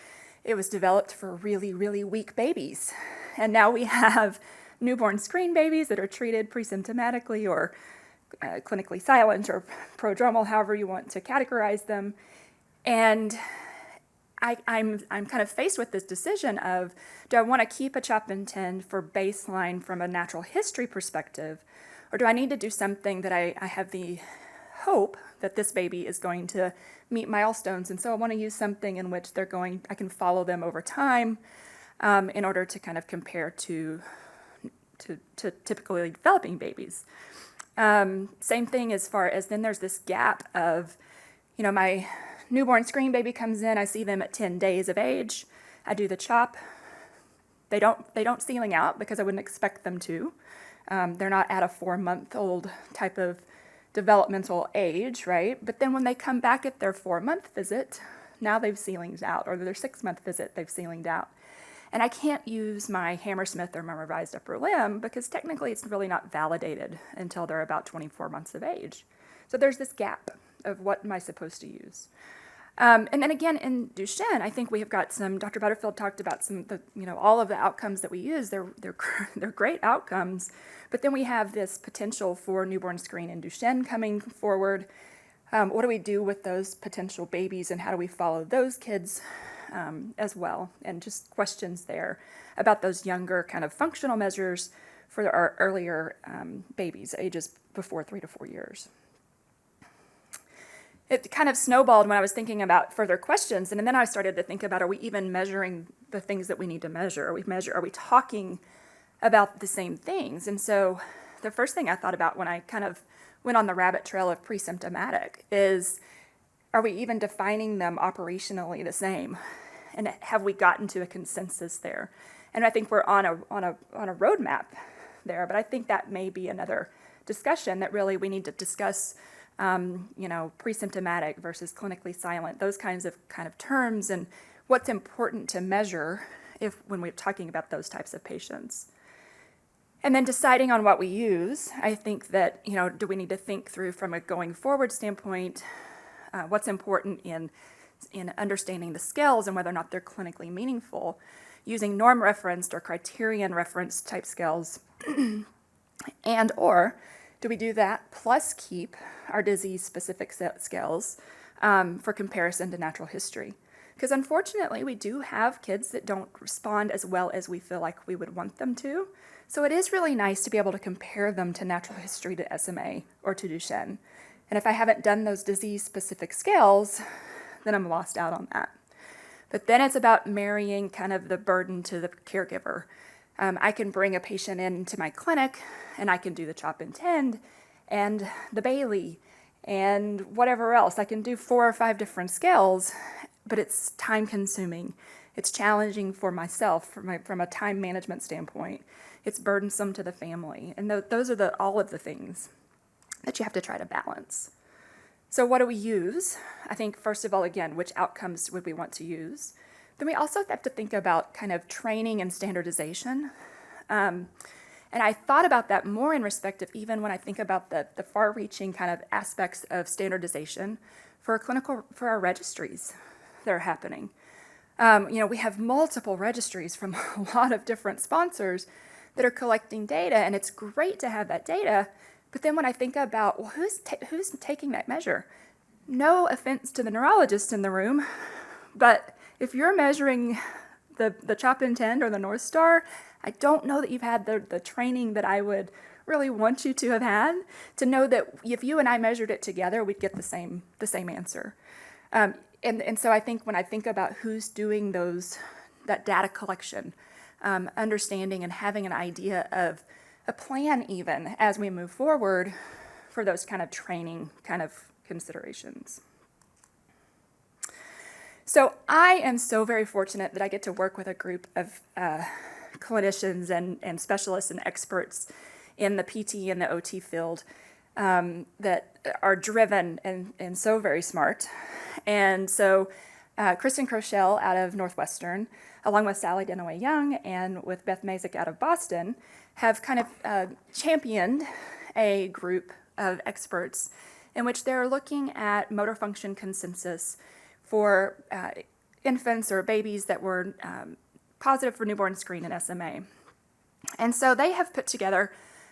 It was developed for really, really weak babies. And now we have newborn screen babies that are treated pre-symptomatically or clinically silent or prodromal, however you want to categorize them. And I'm kind of faced with this decision of, do I want to keep a CHOP and 10 for baseline from a natural history perspective, or do I need to do something that I have the hope that this baby is going to meet milestones, and so I want to use something in which I can follow them over time in order to kind of compare to typically developing babies. Same thing as far as then there's this gap of, my newborn screen baby comes in, I see them at 10 days of age, I do the CHOP. They don't ceiling out because I wouldn't expect them to. They're not at a 4-month-old type of developmental age, right? But then when they come back at their 4-month visit, now they've ceilinged out, or their 6-month visit, they've ceilinged out. And I can't use my Hammersmith or my revised upper limb because technically it's really not validated until they're about 24 months of age. So there's this gap of what am I supposed to use. And then again, in Duchenne, I think we have got Dr. Butterfield talked about all of the outcomes that we use. They're great outcomes, but then we have this potential for newborn screen in Duchenne coming forward. What do we do with those potential babies, and how do we follow those kids as well? And just questions there about those younger kind of functional measures for our earlier babies, ages before 3 to 4 years. It kind of snowballed when I was thinking about further questions, and then I started to think about, are we even measuring the things that we need to measure? Are we talking about the same things? And so the first thing I thought about when I kind of went on the rabbit trail of pre-symptomatic is, are we even defining them operationally the same? And have we gotten to a consensus there? And I think we're on a roadmap there, but I think that may be another discussion that really we need to discuss. Pre-symptomatic versus clinically silent, those kinds of terms, and what's important to measure when we're talking about those types of patients. And then deciding on what we use, I think that, do we need to think through from a going forward standpoint, what's important in understanding the scales and whether or not they're clinically meaningful, using norm referenced or criterion referenced type scales, and or do we do that plus keep our disease-specific scales for comparison to natural history? Because unfortunately, we do have kids that don't respond as well as we feel like we would want them to. So it is really nice to be able to compare them to natural history, to SMA, or to Duchenne. And if I haven't done those disease-specific scales, then I'm lost out on that. But then it's about marrying kind of the burden to the caregiver. I can bring a patient into my clinic, and I can do the CHOP and 10 and the Bailey and whatever else. I can do 4 or 5 different scales, but it's time consuming. It's challenging for myself from a time management standpoint. it's burdensome to the family. And those are all of the things that you have to try to balance. So what do we use? I think, first of all, again, which outcomes would we want to use? Then we also have to think about kind of training and standardization. And I thought about that more in respect of even when I think about the far-reaching kind of aspects of standardization for our registries that are happening. We have multiple registries from a lot of different sponsors that are collecting data, and it's great to have that data. But then when I think about, well, who's taking that measure? No offense to the neurologist in the room, but if you're measuring the CHOP INTEND or the North Star, I don't know that you've had the training that I would really want you to have had to know that if you and I measured it together, we'd get the same answer. And so I think when I think about who's doing that data collection, understanding and having an idea of a plan even as we move forward for those kind of training kind of considerations. So I am so very fortunate that I get to work with a group of clinicians and specialists and experts in the PT and the OT field that are driven and so very smart. And so Kristen Crochelle out of Northwestern, along with Sally Denaway Young and with Beth Mazik out of Boston, have kind of championed a group of experts in which they're looking at motor function consensus for infants or babies that were positive for newborn screen and SMA. And so they have put together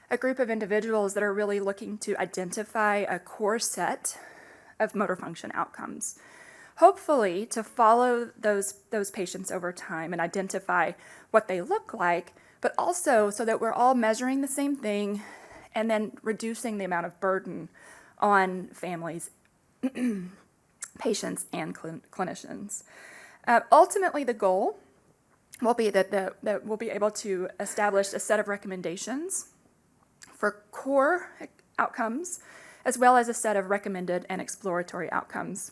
a group of individuals that are really looking to identify a core set of motor function outcomes, hopefully to follow those patients over time and identify what they look like, but also so that we're all measuring the same thing and then reducing the amount of burden on families, patients, and clinicians. Ultimately, the goal will be that we'll be able to establish a set of recommendations for core outcomes, as well as a set of recommended and exploratory outcomes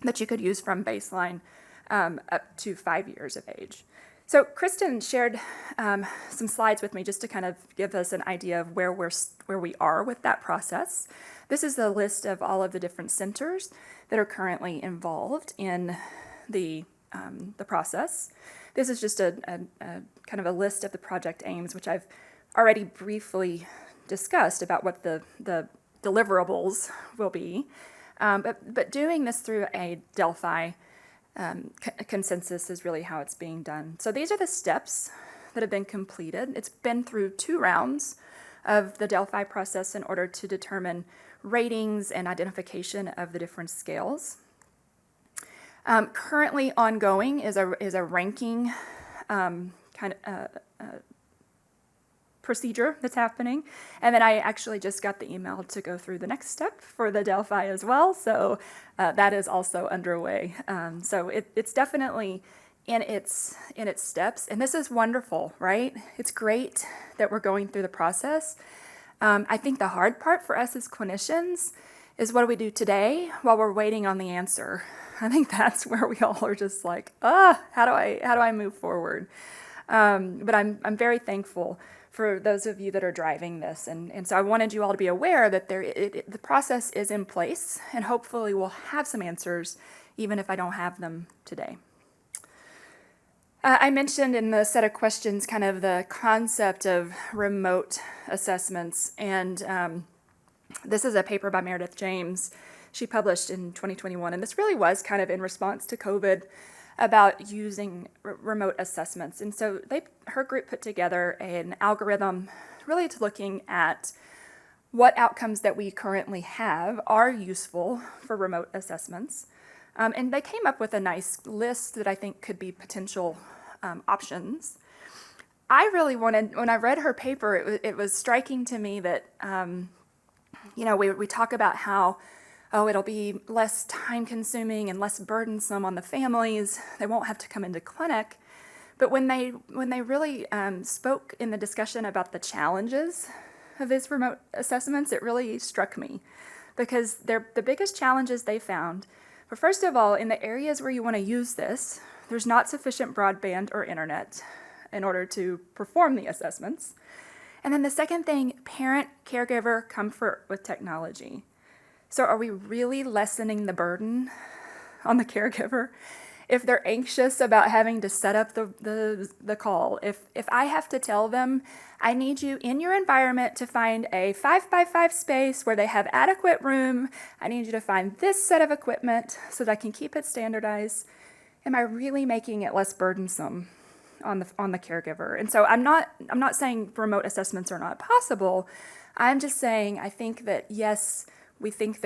that you could use from baseline up to 5 years of age. So Kristen shared some slides with me just to kind of give us an idea of where we are with that process. This is the list of all of the different centers that are currently involved in the process. This is just a kind of a list of the project aims, which I've already briefly discussed about what the deliverables will be. But doing this through a Delphi consensus is really how it's being done. So these are the steps that have been completed. It's been through 2 rounds of the Delphi process in order to determine ratings and identification of the different scales. Currently ongoing is a ranking procedure that's happening. And then I actually just got the email to go through the next step for the Delphi as well. So that is also underway. So it's definitely in its steps. And this is wonderful, right? It's great that we're going through the process. I think the hard part for us as clinicians is what do we do today while we're waiting on the answer? I think that's where we all are just like, how do I move forward? But I'm very thankful for those of you that are driving this. And so I wanted you all to be aware that the process is in place, and hopefully we'll have some answers, even if I don't have them today. I mentioned in the set of questions kind of the concept of remote assessments, and this is a paper by Meredith James. She published in 2021, and this really was kind of in response to COVID about using remote assessments. And so her group put together an algorithm really to looking at what outcomes that we currently have are useful for remote assessments. And they came up with a nice list that I think could be potential options. I really wanted, when I read her paper, it was striking to me that, we talk about how it'll be less time consuming and less burdensome on the families. They won't have to come into clinic. But when they really spoke in the discussion about the challenges of these remote assessments, it really struck me, because the biggest challenges they found were, first of all, in the areas where you want to use this, there's not sufficient broadband or internet. in order to perform the assessments. And then the second thing, parent-caregiver comfort with technology. So are we really lessening the burden on the caregiver? If they're anxious about having to set up the call, if I have to tell them, I need you in your environment to find a 5x5 space where they have adequate room, I need you to find this set of equipment so that I can keep it standardized, am I really making it less burdensome on the caregiver? And so I'm not saying remote assessments are not possible. I'm just saying I think that yes, we think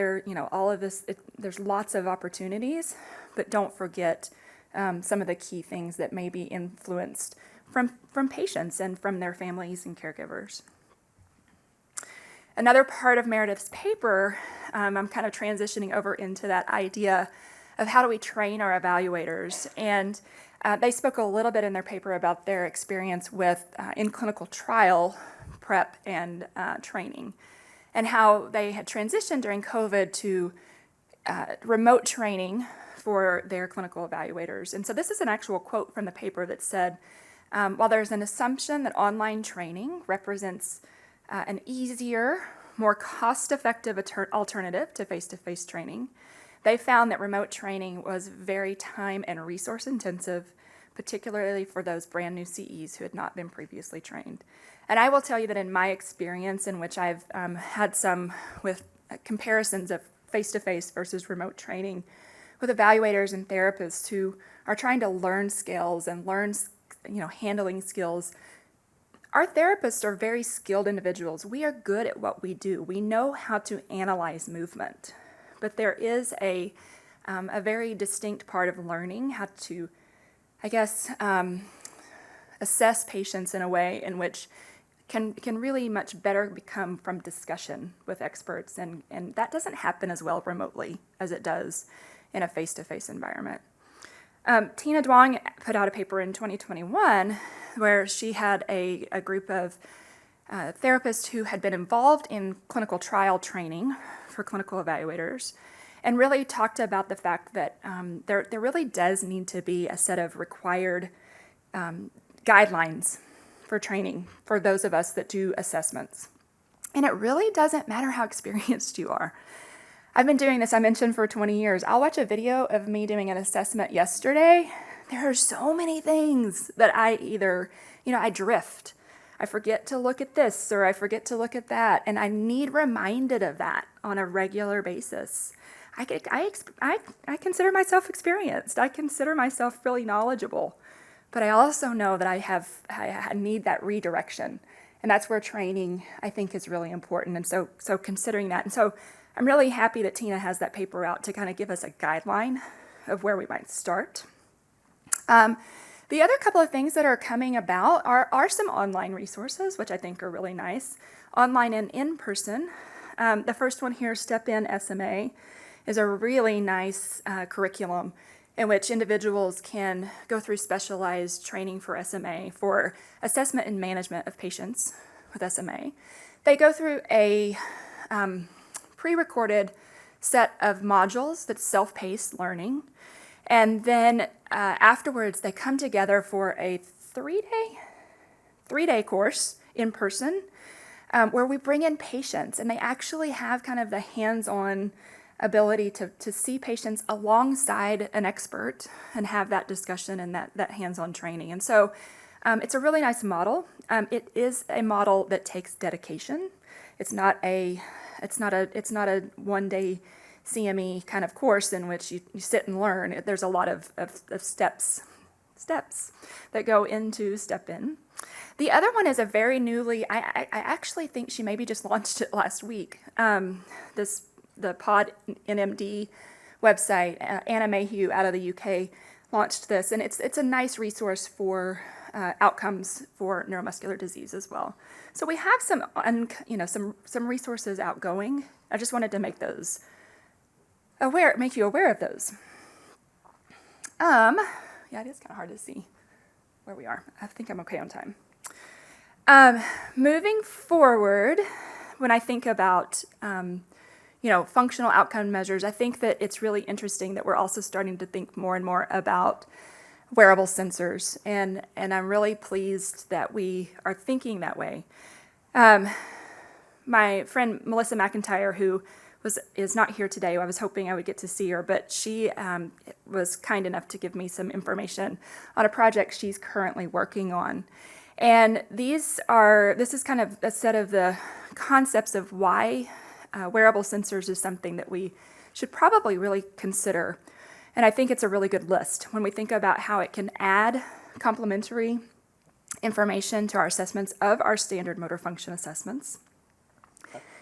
all of this, there's lots of opportunities, but don't forget some of the key things that may be influenced from patients and from their families and caregivers. Another part of Meredith's paper, I'm kind of transitioning over into that idea of how do we train our evaluators. And they spoke a little bit in their paper about their experience with in clinical trial prep and training, and how they had transitioned during COVID to remote training for their clinical evaluators. And so this is an actual quote from the paper that said, while there's an assumption that online training represents an easier, more cost-effective alternative to face-to-face training, they found that remote training was very time and resource intensive, particularly for those brand new CEs who had not been previously trained. And I will tell you that in my experience, in which I've had some with comparisons of face-to-face versus remote training with evaluators and therapists who are trying to learn skills and learn handling skills, our therapists are very skilled individuals. We are good at what we do. We know how to analyze movement. But there is a very distinct part of learning how to, assess patients in a way in which can really much better become from discussion with experts. And that doesn't happen as well remotely as it does in a face-to-face environment. Tina Duong put out a paper in 2021 where she had a group of therapists who had been involved in clinical trial training for clinical evaluators, and really talked about the fact that there really does need to be a set of required guidelines for training for those of us that do assessments. And it really doesn't matter how experienced you are. I've been doing this, I mentioned, for 20 years. I'll watch a video of me doing an assessment yesterday. There are so many things that I either, I drift. I forget to look at this or I forget to look at that. And I need reminded of that on a regular basis. I consider myself experienced. I consider myself really knowledgeable. But I also know that I need that redirection. And that's where training, I think, is really important. And so considering that. And so I'm really happy that Tina has that paper out to kind of give us a guideline of where we might start. The other couple of things that are coming about are some online resources, which I think are really nice, online and in person. The first one here, Step In SMA, is a really nice curriculum in which individuals can go through specialized training for SMA, for assessment and management of patients with SMA. They go through a pre-recorded set of modules that's self-paced learning. And then afterwards, they come together for a three-day course in person where we bring in patients, and they actually have kind of the hands-on ability to see patients alongside an expert and have that discussion and that hands-on training. And so it's a really nice model. It is a model that takes dedication. It's not a one-day CME kind of course in which you sit and learn. There's a lot of steps that go into Step In. The other one is a very newly, I actually think she maybe just launched it last week. The Pod NMD website, Anna Mayhew out of the UK launched this, and it's a nice resource for outcomes for neuromuscular disease as well. So we have some resources outgoing. I just wanted to make you aware of those. Yeah, it is kind of hard to see where we are. I think I'm okay on time. Moving forward, when I think about functional outcome measures, I think that it's really interesting that we're also starting to think more and more about wearable sensors, and I'm really pleased that we are thinking that way. My friend Melissa McIntyre, who is not here today, I was hoping I would get to see her, but she was kind enough to give me some information on a project she's currently working on. And this is kind of a set of the concepts of why wearable sensors is something that we should probably really consider. And I think it's a really good list when we think about how it can add complementary information to our assessments of our standard motor function assessments.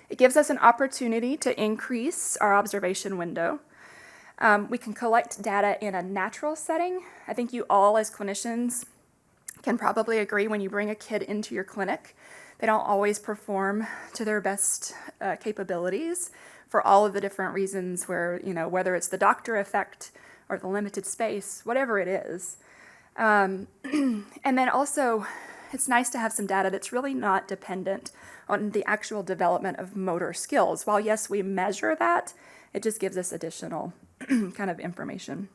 It gives us an opportunity to increase our observation window. We can collect data in a natural setting. I think you all as clinicians can probably agree when you bring a kid into your clinic, they don't always perform to their best capabilities for all of the different reasons where, whether it's the doctor effect or the limited space, whatever it is. And then also, it's nice to have some data that's really not dependent on the actual development of motor skills. While yes, we measure that, it just gives us additional kind of information.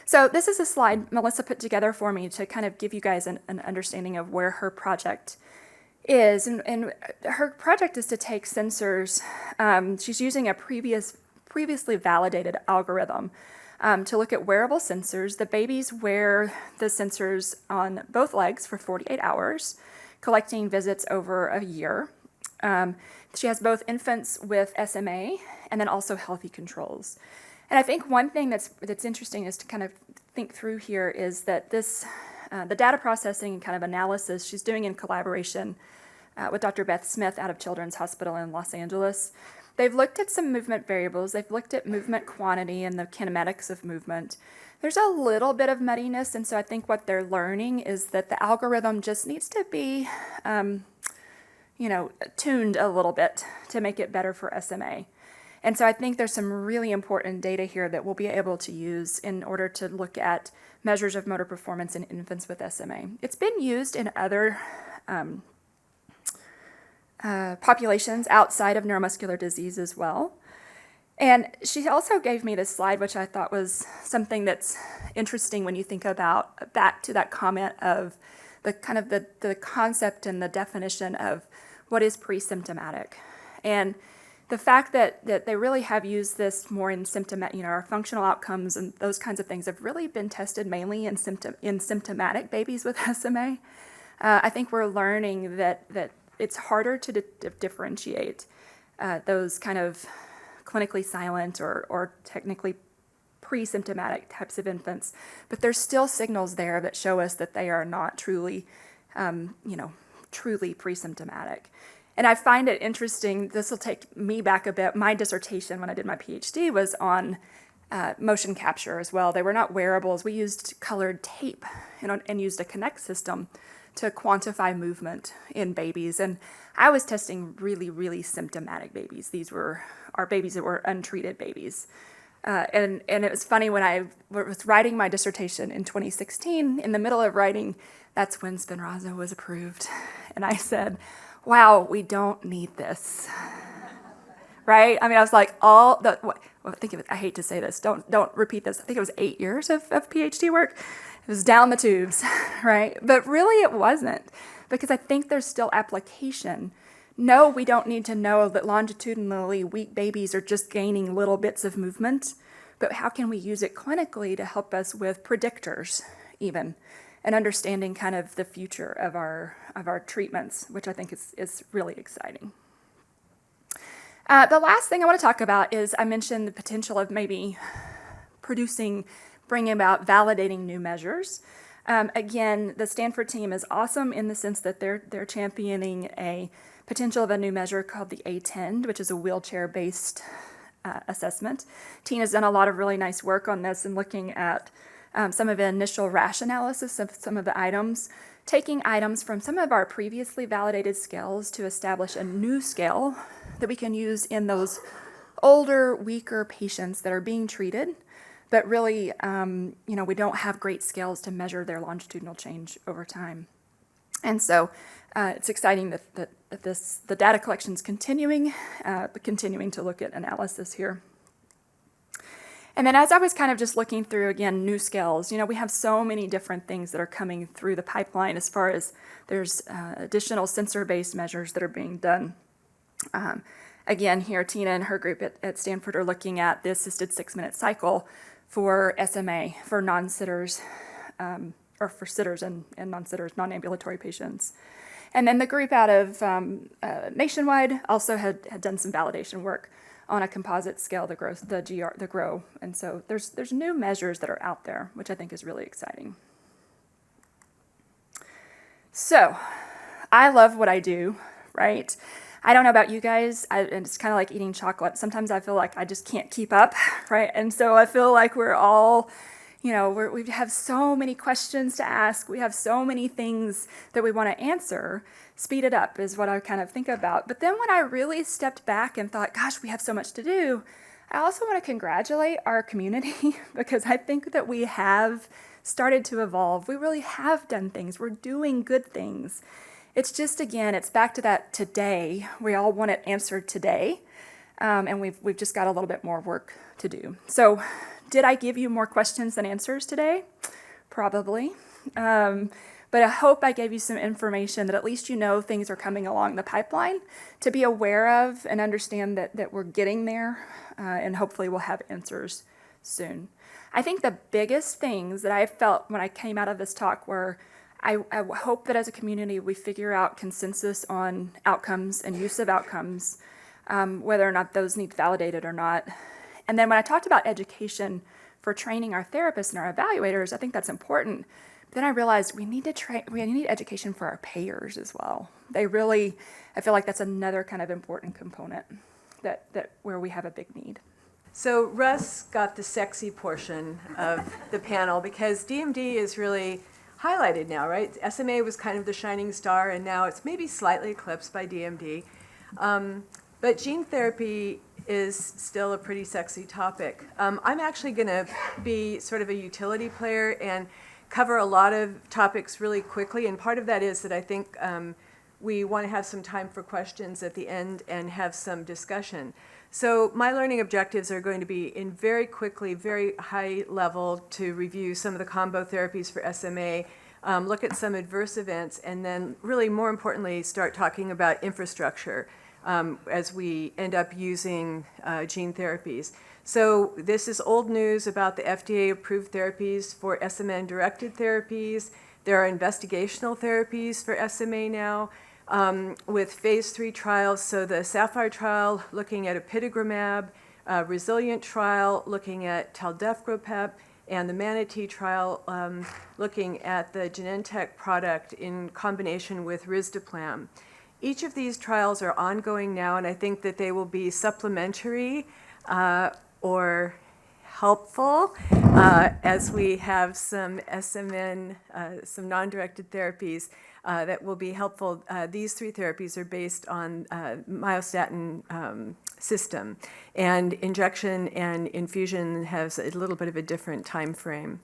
So this is a slide Melissa put together for me to kind of give you guys an understanding of where her project is. And her project is to take sensors. She's using a previously validated algorithm to look at wearable sensors. The babies wear the sensors on both legs for 48 hours, collecting visits over a year. She has both infants with SMA and then also healthy controls. And I think one thing that's interesting is to kind of think through here is that the data processing and kind of analysis she's doing in collaboration with Dr. Beth Smith out of Children's Hospital in Los Angeles. They've looked at some movement variables. They've looked at movement quantity and the kinematics of movement. There's a little bit of muddiness, and so I think what they're learning is that the algorithm just needs to be, tuned a little bit to make it better for SMA. And so I think there's some really important data here that we'll be able to use in order to look at measures of motor performance in infants with SMA. It's been used in other populations outside of neuromuscular disease as well. And she also gave me this slide, which I thought was something that's interesting when you think about back to that comment of the kind of the concept and the definition of what is pre-symptomatic. And the fact that they really have used this more in our functional outcomes and those kinds of things have really been tested mainly in symptomatic babies with SMA. I think we're learning that it's harder to differentiate those kind of clinically silent or technically pre-symptomatic types of infants, but there's still signals there that show us that they are not truly, truly pre-symptomatic. And I find it interesting, this will take me back a bit, my dissertation when I did my PhD was on motion capture as well. They were not wearables. We used colored tape and used a Connect system to quantify movement in babies. And I was testing really, really symptomatic babies. These were our babies that were untreated babies. And it was funny when I was writing my dissertation in 2016, in the middle of writing, that's when Spinraza was approved. And I said, wow, we don't need this. Right? I mean, I was like, think of it, I hate to say this, don't repeat this. I think it was 8 years of PhD work. It was down the tubes, right? But really it wasn't, because I think there's still application. No, we don't need to know that longitudinally weak babies are just gaining little bits of movement, but how can we use it clinically to help us with predictors even, and understanding kind of the future of our treatments, which I think is really exciting. The last thing I want to talk about is I mentioned the potential of maybe bringing about validating new measures. Again, the Stanford team is awesome in the sense that they're championing a potential of a new measure called the A10, which is a wheelchair-based assessment. Tina's done a lot of really nice work on this and looking at some of the initial rash analysis of some of the items, taking items from some of our previously validated scales to establish a new scale that we can use in those older, weaker patients that are being treated, but really, we don't have great scales to measure their longitudinal change over time. And so it's exciting that the data collection is continuing, but continuing to look at analysis here. And then as I was kind of just looking through, again, new scales, we have so many different things that are coming through the pipeline as far as there's additional sensor-based measures that are being done. Again, here, Tina and her group at Stanford are looking at the assisted 6-minute cycle for SMA, for non-sitters, or for sitters and non-sitters, non-ambulatory patients. And then the group out of Nationwide also had done some validation work on a composite scale, the GRO. And so there's new measures that are out there, which I think is really exciting. So I love what I do, right? I don't know about you guys, and it's kind of like eating chocolate. Sometimes I feel like I just can't keep up, right? And so I feel like we're all, we have so many questions to ask. We have so many things that we want to answer. Speed it up is what I kind of think about. But then when I really stepped back and thought, gosh, we have so much to do, I also want to congratulate our community because I think that we have started to evolve. We really have done things. We're doing good things. It's just, again, it's back to that today. We all want it answered today, and we've just got a little bit more work to do. So did I give you more questions than answers today? Probably. But I hope I gave you some information that at least things are coming along the pipeline to be aware of and understand that we're getting there, and hopefully we'll have answers soon. I think the biggest things that I felt when I came out of this talk were I hope that as a community we figure out consensus on outcomes and use of outcomes, whether or not those need validated or not. And then when I talked about education for training our therapists and our evaluators, I think that's important. Then I realized we need education for our payers as well. I feel like that's another kind of important component that where we have a big need. So Russ got the sexy portion of the panel because DMD is really highlighted now, right? SMA was kind of the shining star, and now it's maybe slightly eclipsed by DMD. But gene therapy is still a pretty sexy topic. I'm actually going to be sort of a utility player and cover a lot of topics really quickly, and part of that is that I think we want to have some time for questions at the end and have some discussion. So my learning objectives are going to be in very quickly, very high level to review some of the combo therapies for SMA, look at some adverse events, and then really more importantly start talking about infrastructure as we end up using gene therapies. So this is old news about the FDA-approved therapies for SMN-directed therapies. There are investigational therapies for SMA now with phase 3 trials. So the Sapphire trial looking at apitegromab, Resilient trial looking at taldefgrapep, and the Manatee trial looking at the Genentech product in combination with risdiplam. Each of these trials are ongoing now, and I think that they will be supplementary or helpful as we have some SMN, some non-directed therapies that will be helpful. These 3 therapies are based on myostatin system, and injection and infusion has a little bit of a different time frame.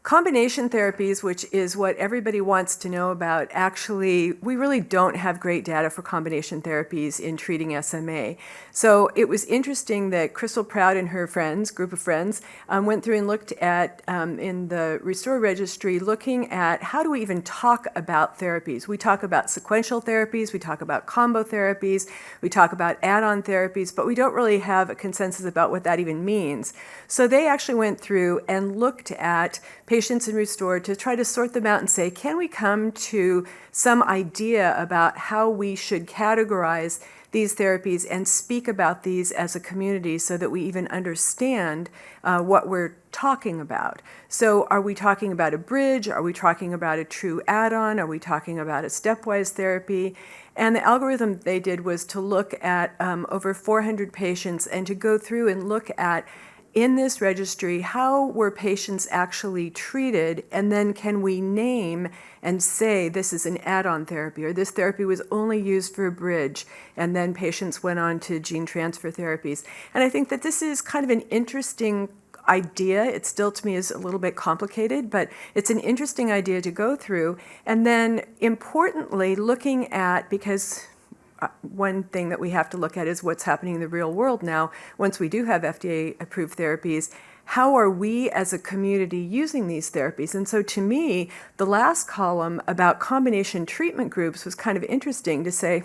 Combination therapies, which is what everybody wants to know about, actually, we really don't have great data for combination therapies in treating SMA. So it was interesting that Crystal Proud and her friends, group of friends, went through and looked at, in the Restore registry, looking at how do we even talk about therapies. We talk about sequential therapies, we talk about combo therapies, we talk about add-on therapies, but we don't really have a consensus about what that even means. So they actually went through and looked at patients in Restore to try to sort them out and say, can we come to some idea about how we should categorize these therapies and speak about these as a community so that we even understand what we're talking about. So are we talking about a bridge? Are we talking about a true add-on? Are we talking about a stepwise therapy? And the algorithm they did was to look at over 400 patients and to go through and look at in this registry, how were patients actually treated, and then can we name and say this is an add-on therapy, or this therapy was only used for a bridge, and then patients went on to gene transfer therapies. And I think that this is kind of an interesting idea. It still, to me, is a little bit complicated, but it's an interesting idea to go through. And then, importantly, looking at, because one thing that we have to look at is what's happening in the real world now. Once we do have FDA-approved therapies, how are we as a community using these therapies? And so to me, the last column about combination treatment groups was kind of interesting to say,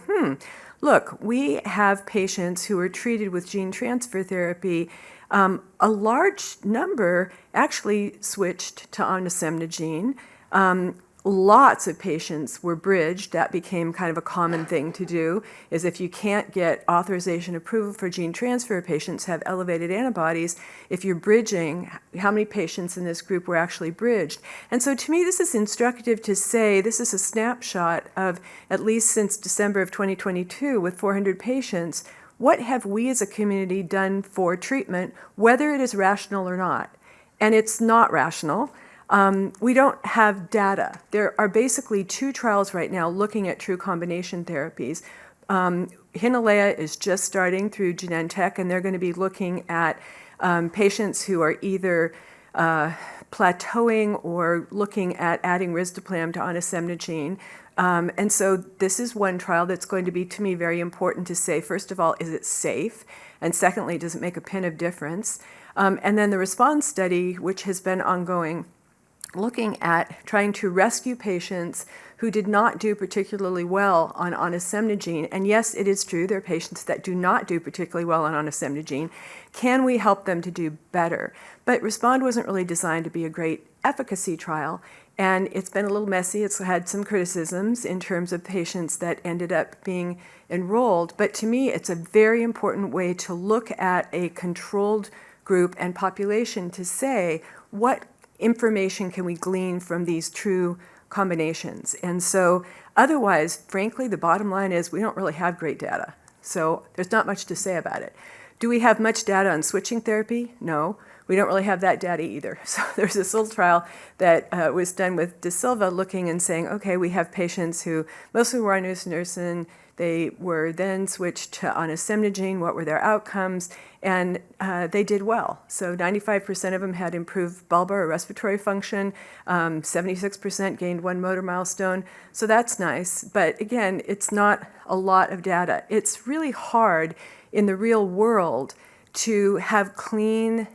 look, we have patients who are treated with gene transfer therapy. A large number actually switched to onisemnogene. Lots of patients were bridged. That became kind of a common thing to do, is if you can't get authorization approval for gene transfer, patients have elevated antibodies. If you're bridging, how many patients in this group were actually bridged? And so to me, this is instructive to say, this is a snapshot of, at least since December of 2022, with 400 patients, what have we as a community done for treatment, whether it is rational or not? And it's not rational. We don't have data. There are basically 2 trials right now looking at true combination therapies. Himalaya is just starting through Genentech, and they're going to be looking at patients who are either plateauing or looking at adding risdiplam to onisemnogene. And so this is one trial that's going to be, to me, very important to say, first of all, is it safe? And secondly, does it make a pin of difference? And then the response study, which has been ongoing, looking at trying to rescue patients who did not do particularly well on onisemnogene. And yes, it is true, there are patients that do not do particularly well on onisemnogene. Can we help them to do better? But RESPOND wasn't really designed to be a great efficacy trial. And it's been a little messy. It's had some criticisms in terms of patients that ended up being enrolled. But to me, it's a very important way to look at a controlled group and population to say, what information can we glean from these true combinations? And so otherwise, frankly, the bottom line is we don't really have great data. So there's not much to say about it. Do we have much data on switching therapy? No. We don't really have that data either. So there's this little trial that was done with De Silva looking and saying, okay, we have patients who mostly were on nusinersen. They were then switched to onisemnogene. What were their outcomes? And they did well. So 95% of them had improved bulbar or respiratory function. 76% gained 1 motor milestone. So that's nice. But again, it's not a lot of data. It's really hard in the real world to have clean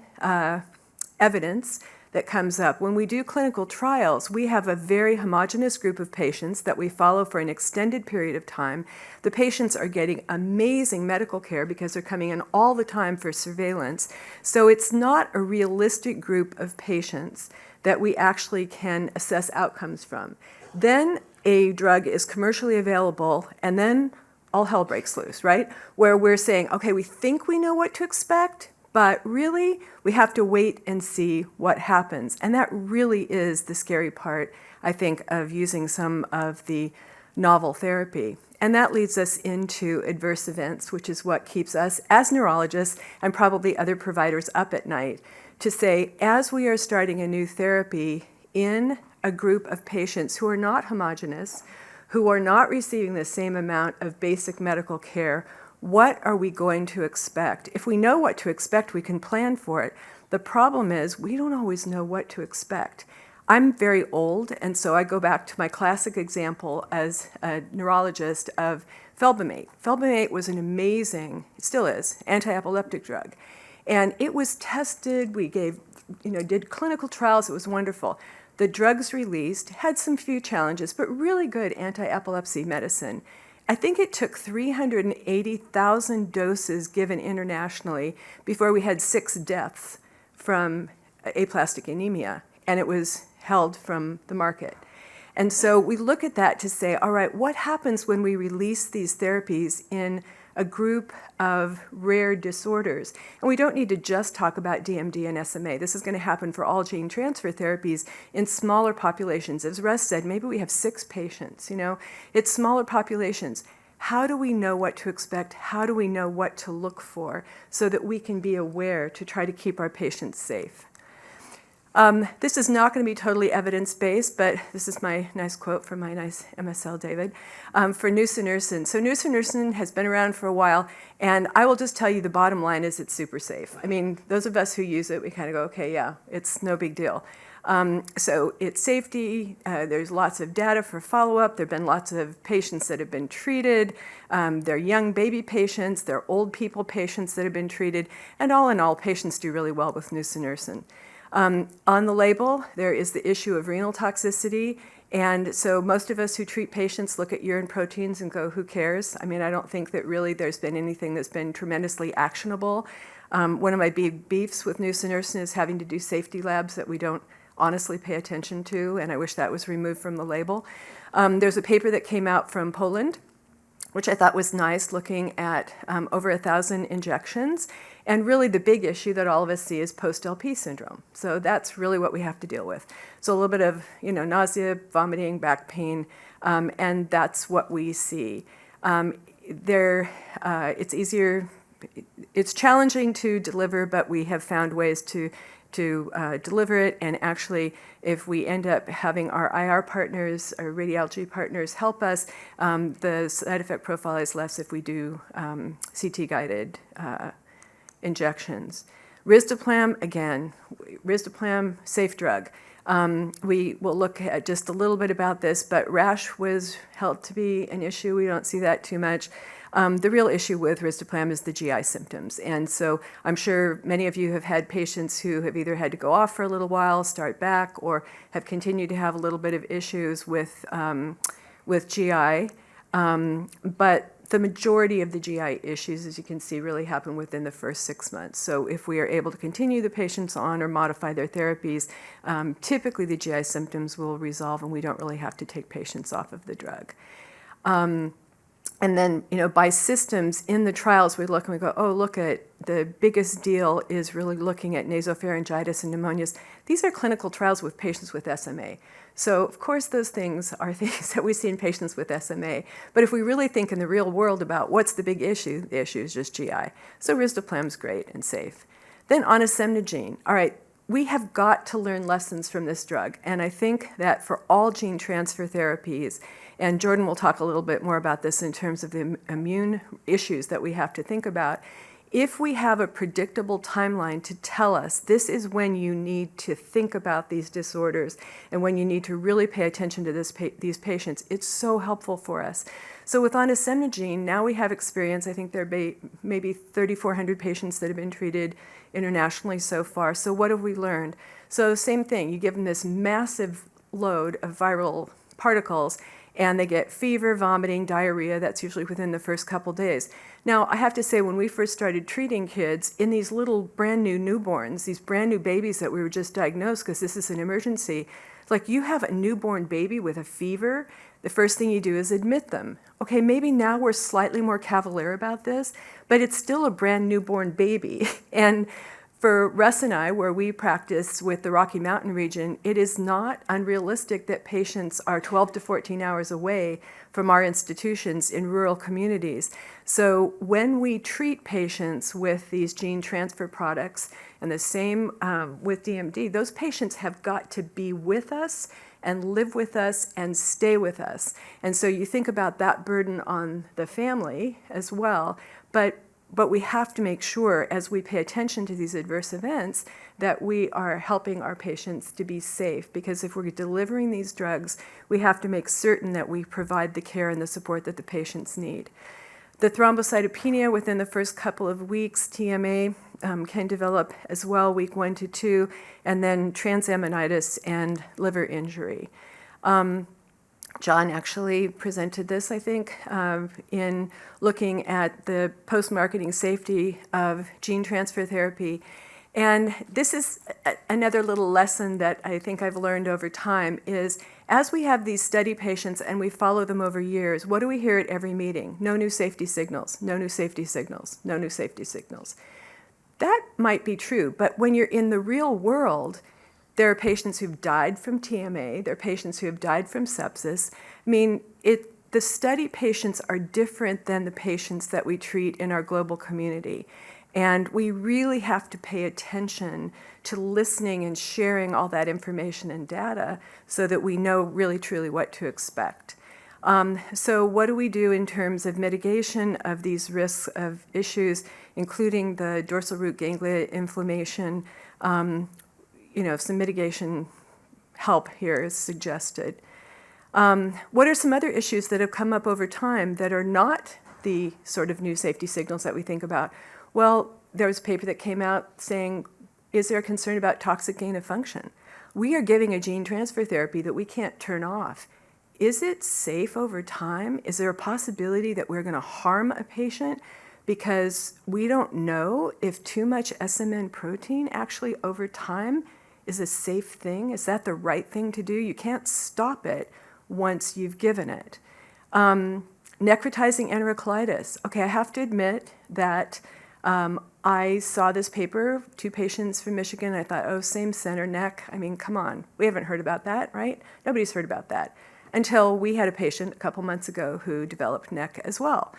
evidence that comes up. When we do clinical trials, we have a very homogeneous group of patients that we follow for an extended period of time. The patients are getting amazing medical care because they're coming in all the time for surveillance. So it's not a realistic group of patients that we actually can assess outcomes from. Then a drug is commercially available, and then all hell breaks loose, right? Where we're saying, okay, we think we know what to expect, but really, we have to wait and see what happens. And that really is the scary part, I think, of using some of the novel therapy. And that leads us into adverse events, which is what keeps us as neurologists and probably other providers up at night, to say, as we are starting a new therapy in a group of patients who are not homogeneous, who are not receiving the same amount of basic medical care, what are we going to expect? If we know what to expect, we can plan for it. The problem is we don't always know what to expect. I'm very old, and so I go back to my classic example as a neurologist of felbamate. Felbamate was an amazing, it still is, anti-epileptic drug. And it was tested, we did clinical trials, it was wonderful. The drug's released, had some few challenges, but really good anti-epilepsy medicine. I think it took 380,000 doses given internationally before we had 6 deaths from aplastic anemia, and it was held from the market. And so we look at that to say, all right, what happens when we release these therapies in a group of rare disorders? And we don't need to just talk about DMD and SMA. This is going to happen for all gene transfer therapies in smaller populations. As Russ said, maybe we have 6 patients, It's smaller populations. How do we know what to expect? How do we know what to look for so that we can be aware to try to keep our patients safe? This is not going to be totally evidence-based, but this is my nice quote from my nice MSL, David, for nusinersen. So nusinersen has been around for a while, and I will just tell you the bottom line is it's super safe. I mean, those of us who use it, we kind of go, okay, yeah, it's no big deal. So it's safety, there's lots of data for follow-up, there have been lots of patients that have been treated, they're young baby patients, they're old people patients that have been treated, and all in all, patients do really well with nusinersen. On the label, there is the issue of renal toxicity, and so most of us who treat patients look at urine proteins and go, who cares? I mean, I don't think that really there's been anything that's been tremendously actionable. One of my big beefs with nusinersen is having to do safety labs that we don't honestly pay attention to, and I wish that was removed from the label. There's a paper that came out from Poland, which I thought was nice, looking at over 1,000 injections. And really the big issue that all of us see is post-LP syndrome. So that's really what we have to deal with. So a little bit of nausea, vomiting, back pain, and that's what we see. It's easier, it's challenging to deliver, but we have found ways to deliver it, and actually if we end up having our IR partners, our radiology partners help us, the side effect profile is less if we do CT-guided injections. Risdiplam, again, Risdiplam, safe drug. We will look at just a little bit about this, but rash was held to be an issue. We don't see that too much. The real issue with Risdiplam is the GI symptoms. And so I'm sure many of you have had patients who have either had to go off for a little while, start back, or have continued to have a little bit of issues with GI. But the majority of the GI issues, as you can see, really happen within the first 6 months. So if we are able to continue the patients on or modify their therapies, typically the GI symptoms will resolve and we don't really have to take patients off of the drug. And then, by systems in the trials, we look and we go, oh, look at the biggest deal is really looking at nasopharyngitis and pneumonias. These are clinical trials with patients with SMA. So, of course, those things are things that we see in patients with SMA. But if we really think in the real world about what's the big issue, the issue is just GI. So Risdiplam's great and safe. Then onasemnogene. All right, we have got to learn lessons from this drug. And I think that for all gene transfer therapies, and Jordan will talk a little bit more about this in terms of the immune issues that we have to think about, if we have a predictable timeline to tell us this is when you need to think about these disorders and when you need to really pay attention to these patients, it's so helpful for us. So with onasemnogene, now we have experience. I think there are maybe 3,400 patients that have been treated internationally so far. So what have we learned? So same thing, you give them this massive load of viral particles and they get fever, vomiting, diarrhea. That's usually within the first couple days. Now, I have to say, when we first started treating kids in these little brand new newborns, these brand new babies that we were just diagnosed because this is an emergency, it's like you have a newborn baby with a fever, the first thing you do is admit them. Okay, maybe now we're slightly more cavalier about this, but it's still a brand newborn baby. And for Russ and I, where we practice with the Rocky Mountain region, it is not unrealistic that patients are 12 to 14 hours away from our institutions in rural communities. So when we treat patients with these gene transfer products, and the same with DMD, those patients have got to be with us and live with us and stay with us. And so you think about that burden on the family as well, but we have to make sure, as we pay attention to these adverse events, that we are helping our patients to be safe. Because if we're delivering these drugs, we have to make certain that we provide the care and the support that the patients need. The thrombocytopenia within the first couple of weeks, TMA, can develop as well, week 1 to 2, and then transaminitis and liver injury. John actually presented this, I think, in looking at the post-marketing safety of gene transfer therapy. And this is another little lesson that I think I've learned over time is as we have these study patients and we follow them over years, what do we hear at every meeting? No new safety signals, no new safety signals, no new safety signals. That might be true, but when you're in the real world, there are patients who've died from TMA. There are patients who have died from sepsis. I mean, the study patients are different than the patients that we treat in our global community. And we really have to pay attention to listening and sharing all that information and data so that we know really truly what to expect. So what do we do in terms of mitigation of these risks of issues, including the dorsal root ganglia inflammation, some mitigation help here is suggested. What are some other issues that have come up over time that are not the sort of new safety signals that we think about? Well, there was a paper that came out saying, is there a concern about toxic gain of function? We are giving a gene transfer therapy that we can't turn off. Is it safe over time? Is there a possibility that we're going to harm a patient because we don't know if too much SMN protein actually over time is a safe thing? Is that the right thing to do? You can't stop it once you've given it. Necrotizing enterocolitis. Okay, I have to admit that I saw this paper, 2 patients from Michigan. I thought, oh, same center, neck. I mean, come on. We haven't heard about that, right? Nobody's heard about that. Until we had a patient a couple months ago who developed neck as well,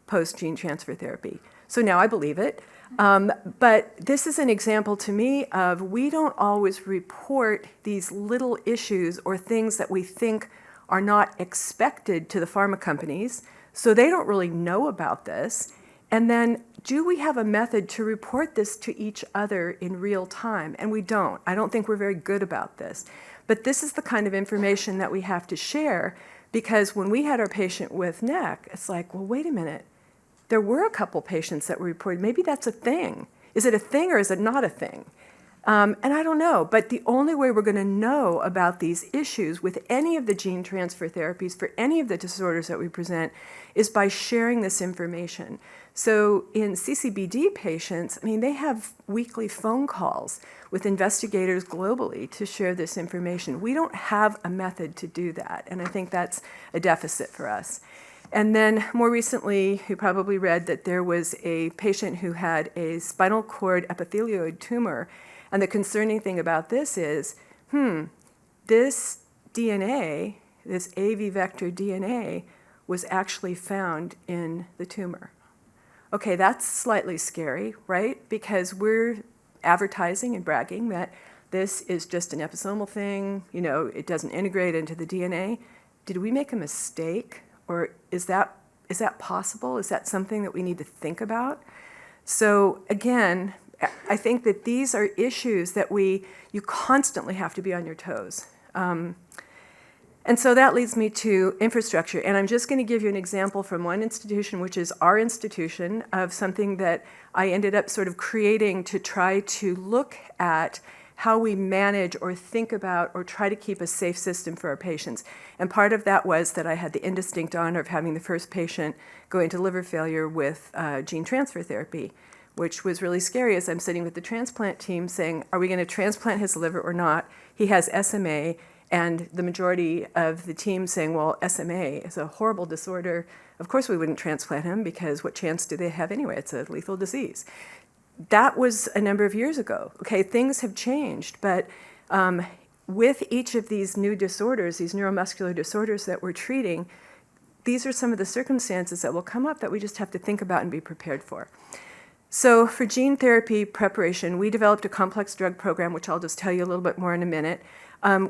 post-gene transfer therapy. So now I believe it. But this is an example to me of we don't always report these little issues or things that we think are not expected to the pharma companies, so they don't really know about this. And then, do we have a method to report this to each other in real time? And we don't. I don't think we're very good about this. But this is the kind of information that we have to share, because when we had our patient with neck, it's like, well, wait a minute. There were a couple patients that were reported. Maybe that's a thing. Is it a thing or is it not a thing? And I don't know. But the only way we're going to know about these issues with any of the gene transfer therapies for any of the disorders that we present is by sharing this information. So in CCBD patients, I mean, they have weekly phone calls with investigators globally to share this information. We don't have a method to do that, and I think that's a deficit for us. And then more recently, you probably read that there was a patient who had a spinal cord epithelioid tumor, and the concerning thing about this is, this DNA, this AV vector DNA, was actually found in the tumor. Okay, that's slightly scary, right? Because we're advertising and bragging that this is just an episomal thing, you know, it doesn't integrate into the DNA. Did we make a mistake? Or is that possible? Is that something that we need to think about? So again, I think that these are issues that you constantly have to be on your toes. And so that leads me to infrastructure. And I'm just going to give you an example from one institution, which is our institution, of something that I ended up sort of creating to try to look at how we manage or think about or try to keep a safe system for our patients. And part of that was that I had the indistinct honor of having the first patient go into liver failure with gene transfer therapy, which was really scary as I'm sitting with the transplant team saying, are we going to transplant his liver or not? He has SMA. And the majority of the team saying, well, SMA is a horrible disorder. Of course we wouldn't transplant him because what chance do they have anyway? It's a lethal disease. That was a number of years ago. Okay, things have changed, but with each of these new disorders, these neuromuscular disorders that we're treating, these are some of the circumstances that will come up that we just have to think about and be prepared for. So for gene therapy preparation, we developed a complex drug program, which I'll just tell you a little bit more in a minute.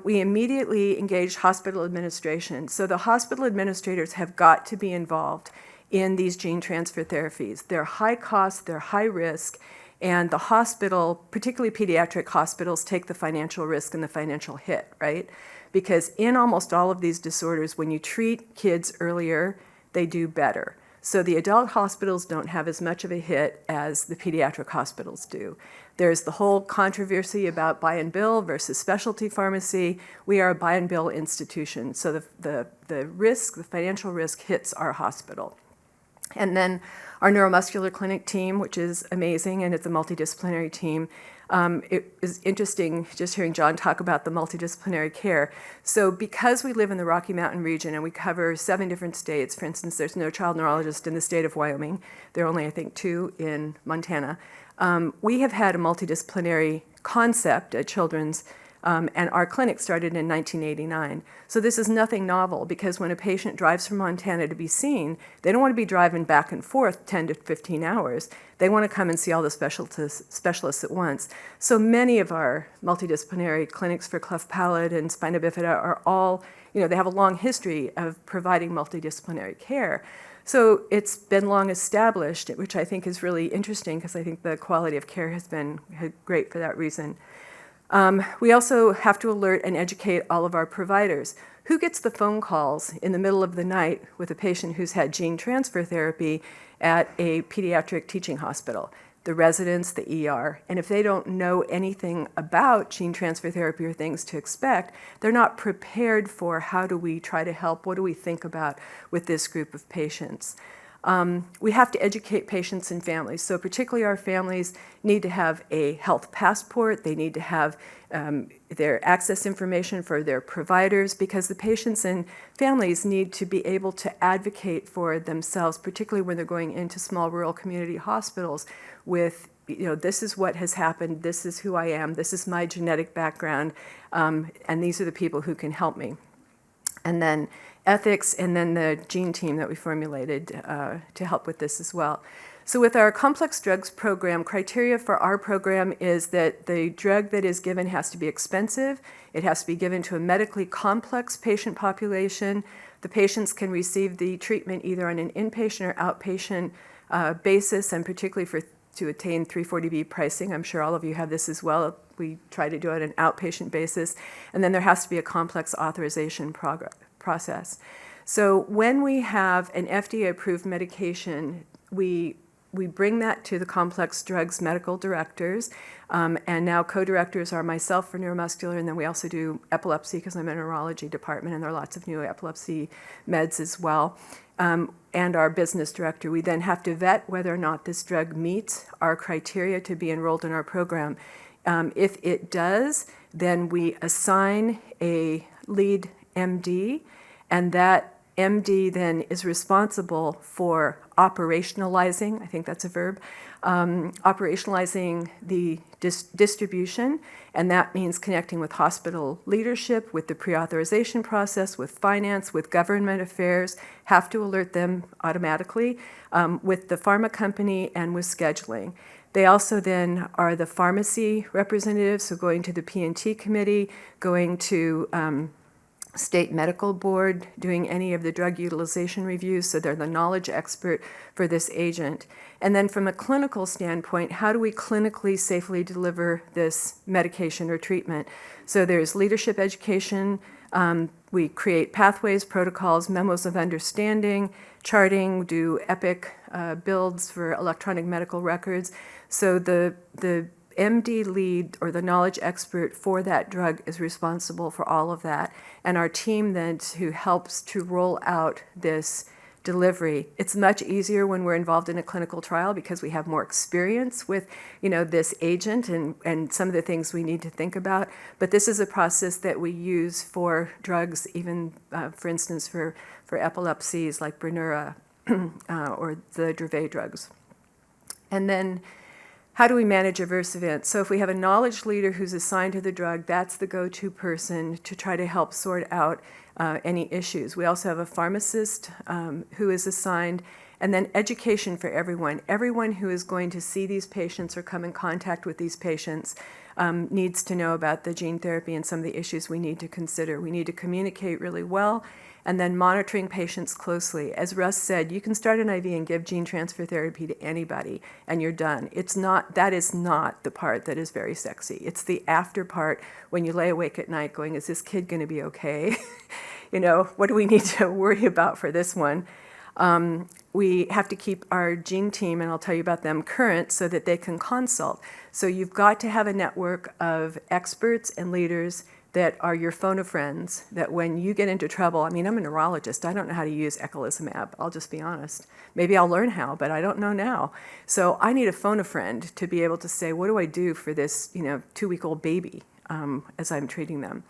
We immediately engaged hospital administration. So the hospital administrators have got to be involved in these gene transfer therapies. They're high cost, they're high risk, and the hospital, particularly pediatric hospitals, take the financial risk and the financial hit, right? Because in almost all of these disorders, when you treat kids earlier, they do better. So the adult hospitals don't have as much of a hit as the pediatric hospitals do. There's the whole controversy about buy and bill versus specialty pharmacy. We are a buy and bill institution, so the risk, the financial risk hits our hospital. And then our neuromuscular clinic team, which is amazing, and it's a multidisciplinary team. It is interesting just hearing John talk about the multidisciplinary care. So because we live in the Rocky Mountain region and we cover 7 different states, for instance, there's no child neurologist in the state of Wyoming. There are only, I think, 2 in Montana. We have had a multidisciplinary concept at Children's, and our clinic started in 1989. So this is nothing novel, because when a patient drives from Montana to be seen, they don't want to be driving back and forth 10 to 15 hours. They want to come and see all the specialists at once. So many of our multidisciplinary clinics for cleft palate and spina bifida are all, they have a long history of providing multidisciplinary care. So it's been long established, which I think is really interesting, because I think the quality of care has been great for that reason. We also have to alert and educate all of our providers. Who gets the phone calls in the middle of the night with a patient who's had gene transfer therapy at a pediatric teaching hospital? The residents, the ER. And if they don't know anything about gene transfer therapy or things to expect, they're not prepared for how do we try to help, what do we think about with this group of patients. We have to educate patients and families. So particularly our families need to have a health passport. They need to have their access information for their providers, because the patients and families need to be able to advocate for themselves, particularly when they're going into small rural community hospitals with, this is what has happened, this is who I am, this is my genetic background, and these are the people who can help me. And then ethics, and then the gene team that we formulated to help with this as well. So with our complex drugs program, criteria for our program is that the drug that is given has to be expensive. It has to be given to a medically complex patient population. The patients can receive the treatment either on an inpatient or outpatient basis, and particularly to attain 340B pricing. I'm sure all of you have this as well. We try to do it on an outpatient basis. And then there has to be a complex authorization process. So when we have an FDA-approved medication, we bring that to the complex drugs medical directors, and now co-directors are myself for neuromuscular, and then we also do epilepsy because I'm in a neurology department, and there are lots of new epilepsy meds as well, and our business director. We then have to vet whether or not this drug meets our criteria to be enrolled in our program. If it does, then we assign a lead MD, and that MD then is responsible for operationalizing, I think that's a verb, operationalizing the distribution, and that means connecting with hospital leadership, with the pre-authorization process, with finance, with government affairs, have to alert them automatically, with the pharma company, and with scheduling. They also then are the pharmacy representatives, so going to the P&T committee, going to state medical board, doing any of the drug utilization reviews, so they're the knowledge expert for this agent. And then from a clinical standpoint, how do we clinically safely deliver this medication or treatment? So there's leadership education, we create pathways, protocols, memos of understanding, charting, do EPIC builds for electronic medical records. So the MD lead, or the knowledge expert for that drug, is responsible for all of that. And our team then who helps to roll out this delivery. It's much easier when we're involved in a clinical trial because we have more experience with, this agent and some of the things we need to think about. But this is a process that we use for drugs, even for instance for epilepsies like Brineura or the Dravet drugs. And then how do we manage adverse events? So if we have a knowledge leader who's assigned to the drug, that's the go-to person to try to help sort out any issues. We also have a pharmacist who is assigned, and then education for everyone. Everyone who is going to see these patients or come in contact with these patients needs to know about the gene therapy and some of the issues we need to consider. We need to communicate really well, and then monitoring patients closely. As Russ said, you can start an IV and give gene transfer therapy to anybody, and you're done. That is not the part that is very sexy. It's the after part when you lay awake at night going, is this kid gonna be okay? What do we need to worry about for this one? We have to keep our gene team, and I'll tell you about them, current so that they can consult. So you've got to have a network of experts and leaders that are your phone of friends, that when you get into trouble, I'm a neurologist, I don't know how to use eculizumab, I'll just be honest. Maybe I'll learn how, but I don't know now. So I need a phone a friend to be able to say, what do I do for this 2-week-old baby as I'm treating them?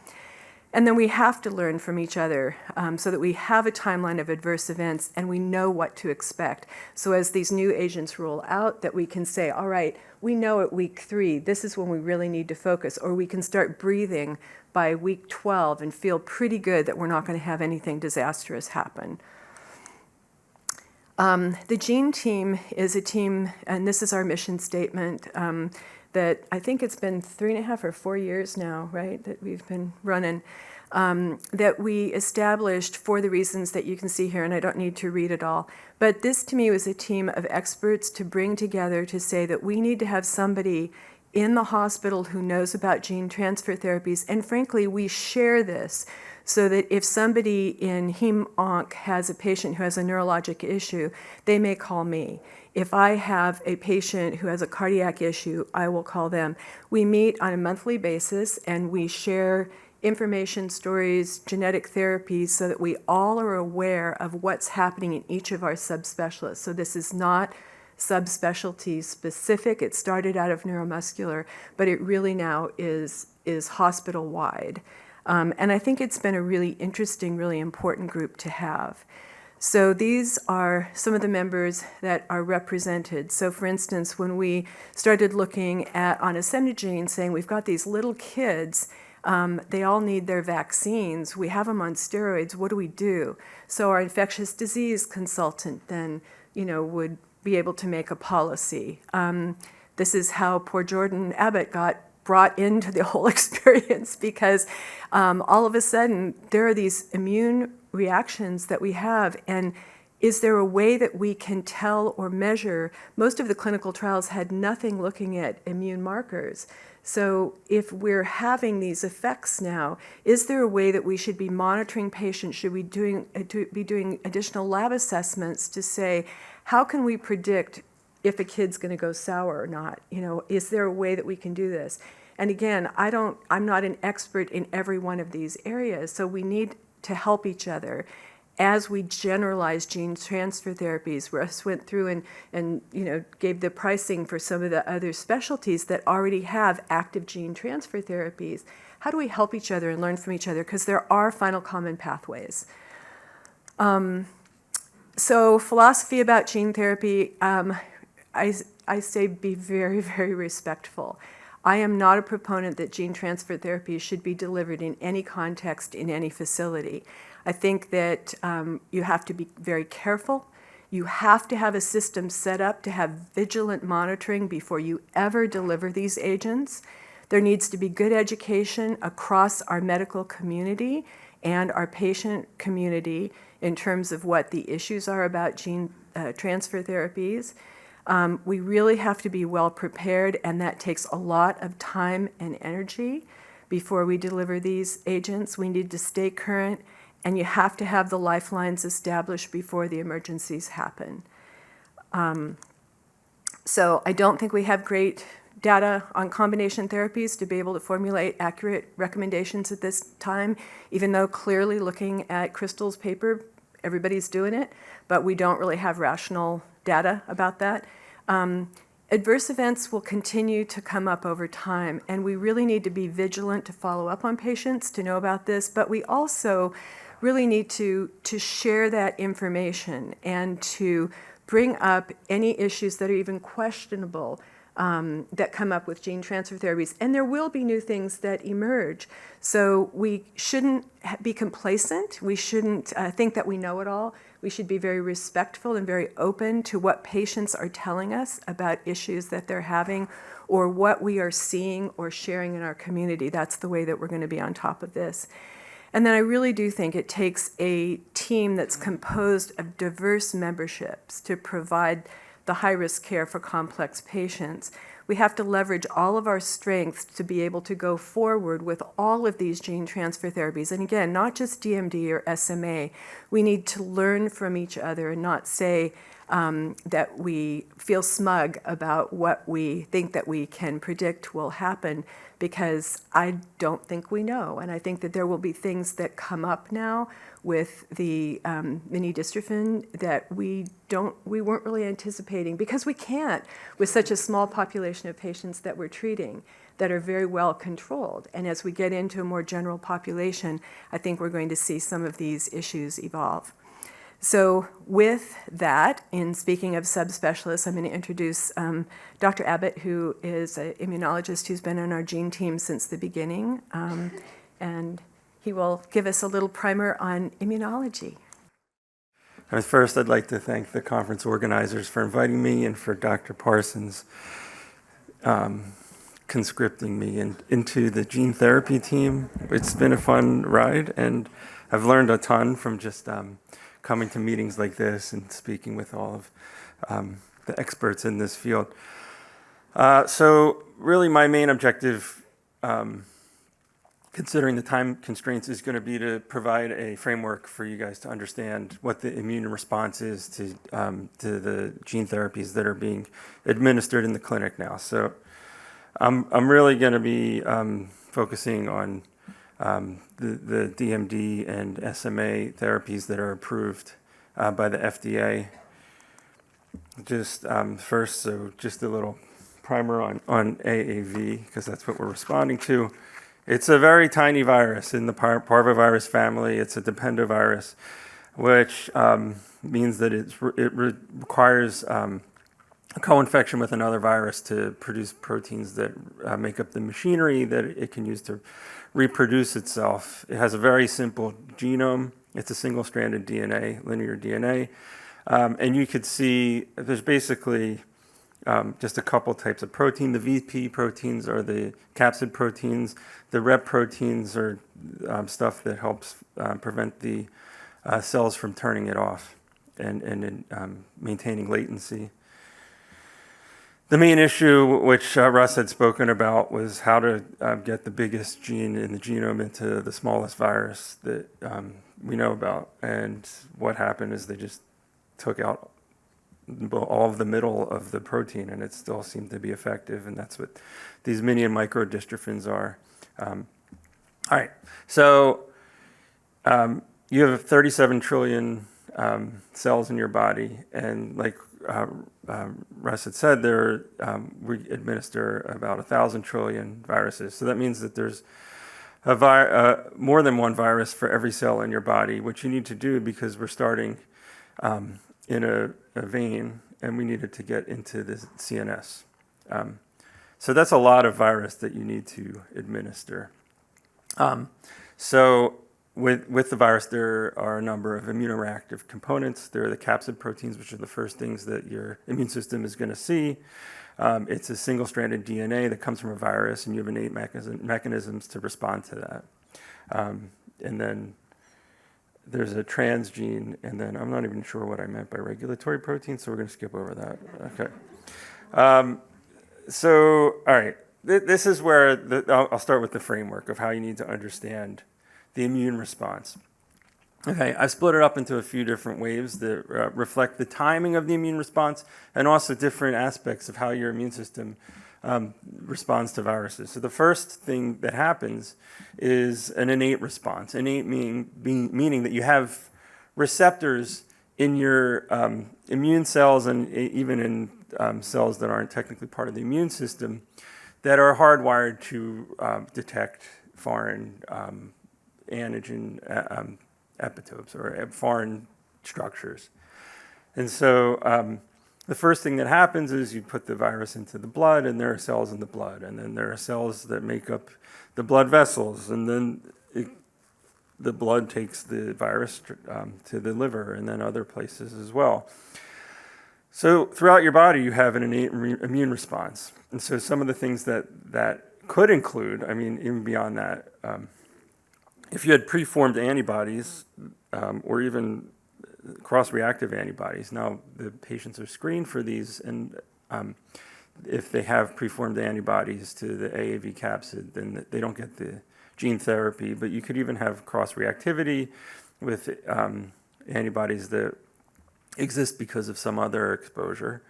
And then we have to learn from each other so that we have a timeline of adverse events and we know what to expect. So as these new agents roll out, that we can say, all right, we know at week 3, this is when we really need to focus, or we can start breathing by week 12 and feel pretty good that we're not going to have anything disastrous happen. The gene team is a team, and this is our mission statement, that I think it's been 3.5 or 4 years now, right, that we've been running, that we established for the reasons that you can see here, and I don't need to read it all. But this to me was a team of experts to bring together to say that we need to have somebody in the hospital who knows about gene transfer therapies, and frankly, we share this so that if somebody in Hem-Onc has a patient who has a neurologic issue, they may call me. If I have a patient who has a cardiac issue, I will call them. We meet on a monthly basis and we share information, stories, genetic therapies, so that we all are aware of what's happening in each of our subspecialists. So this is not subspecialty specific. It started out of neuromuscular, but it really now is hospital-wide. And I think it's been a really interesting, really important group to have. So these are some of the members that are represented. So for instance, when we started looking at on ascendogene, saying we've got these little kids, they all need their vaccines, we have them on steroids, what do we do? So our infectious disease consultant then, would be able to make a policy. This is how poor Jordan Abbott got brought into the whole experience, because all of a sudden there are these immune reactions that we have, and is there a way that we can tell or measure? Most of the clinical trials had nothing looking at immune markers. So if we're having these effects now, is there a way that we should be monitoring patients? Should we be doing additional lab assessments to say, how can we predict if a kid's going to go sour or not? Is there a way that we can do this? And again, I'm not an expert in every one of these areas, so we need to help each other. As we generalize gene transfer therapies, Russ went through and gave the pricing for some of the other specialties that already have active gene transfer therapies. How do we help each other and learn from each other? Because there are final common pathways. So philosophy about gene therapy, I say be very, very respectful. I am not a proponent that gene transfer therapy should be delivered in any context, in any facility. I think that you have to be very careful. You have to have a system set up to have vigilant monitoring before you ever deliver these agents. There needs to be good education across our medical community and our patient community in terms of what the issues are about gene transfer therapies. We really have to be well prepared, and that takes a lot of time and energy before we deliver these agents. We need to stay current, and you have to have the lifelines established before the emergencies happen. So I don't think we have great data on combination therapies to be able to formulate accurate recommendations at this time, even though clearly looking at Crystal's paper, everybody's doing it, but we don't really have rational data about that. Adverse events will continue to come up over time, and we really need to be vigilant to follow up on patients to know about this, but we also really need to share that information and to bring up any issues that are even questionable that come up with gene transfer therapies. And there will be new things that emerge. So we shouldn't be complacent. We shouldn't think that we know it all. We should be very respectful and very open to what patients are telling us about issues that they're having or what we are seeing or sharing in our community. That's the way that we're going to be on top of this. And then I really do think it takes a team that's composed of diverse memberships to provide the high-risk care for complex patients. We have to leverage all of our strengths to be able to go forward with all of these gene transfer therapies. And again, not just DMD or SMA. We need to learn from each other and not say that we feel smug about what we think that we can predict will happen, because I don't think we know. And I think that there will be things that come up now with the mini dystrophin that we weren't really anticipating, because we can't with such a small population of patients that we're treating that are very well controlled. And as we get into a more general population, I think we're going to see some of these issues evolve. So with that, in speaking of subspecialists, I'm going to introduce Dr. Abbott, who is an immunologist who's been on our gene team since the beginning. And he will give us a little primer on immunology. First, I'd like to thank the conference organizers for inviting me and for Dr. Parsons conscripting me into the gene therapy team. It's been a fun ride, and I've learned a ton from just coming to meetings like this and speaking with all of the experts in this field. So really my main objective, considering the time constraints, is going to be to provide a framework for you guys to understand what the immune response is to the gene therapies that are being administered in the clinic now. So I'm really going to be focusing on the DMD and SMA therapies that are approved by the FDA. Just first, so just a little primer on AAV, because that's what we're responding to. It's a very tiny virus in the parvovirus family. It's a dependovirus, which means that it requires a co-infection with another virus to produce proteins that make up the machinery that it can use to reproduce itself. It has a very simple genome. It's a single-stranded DNA, linear DNA. And you could see there's basically just a couple types of protein. The VP proteins are the capsid proteins. The rep proteins are stuff that helps prevent the cells from turning it off and maintaining latency. The main issue, which Russ had spoken about, was how to get the biggest gene in the genome into the smallest virus that we know about. And what happened is they just took out all of the middle of the protein, and it still seemed to be effective, and that's what these mini and micro dystrophins are. All right, so you have 37 trillion cells in your body, and like Russ had said, we administer about 1,000 trillion viruses. So that means that there's more than one virus for every cell in your body, which you need to do because we're starting in a vein, and we needed to get into the CNS. So that's a lot of virus that you need to administer. So with the virus, there are a number of immunoreactive components. There are the capsid proteins, which are the first things that your immune system is going to see. It's a single-stranded DNA that comes from a virus, and you have innate mechanisms to respond to that. And then there's a transgene, and then I'm not even sure what I meant by regulatory protein, so we're going to skip over that. Okay. So, all right, this is where I'll start with the framework of how you need to understand the immune response. Okay, I've split it up into a few different waves that reflect the timing of the immune response and also different aspects of how your immune system responds to viruses. So the first thing that happens is an innate response. Innate meaning that you have receptors in your immune cells and even in cells that aren't technically part of the immune system that are hardwired to detect foreign antigen epitopes or foreign structures. And so the first thing that happens is you put the virus into the blood, and there are cells in the blood, and then there are cells that make up the blood vessels, and then the blood takes the virus to the liver and then other places as well. So throughout your body, you have an innate immune response. And so some of the things that could include, I mean, even beyond that, if you had preformed antibodies or even cross-reactive antibodies, now the patients are screened for these, and if they have preformed antibodies to the AAV capsid, then they don't get the gene therapy. But you could even have cross-reactivity with antibodies that exist because of some other exposure.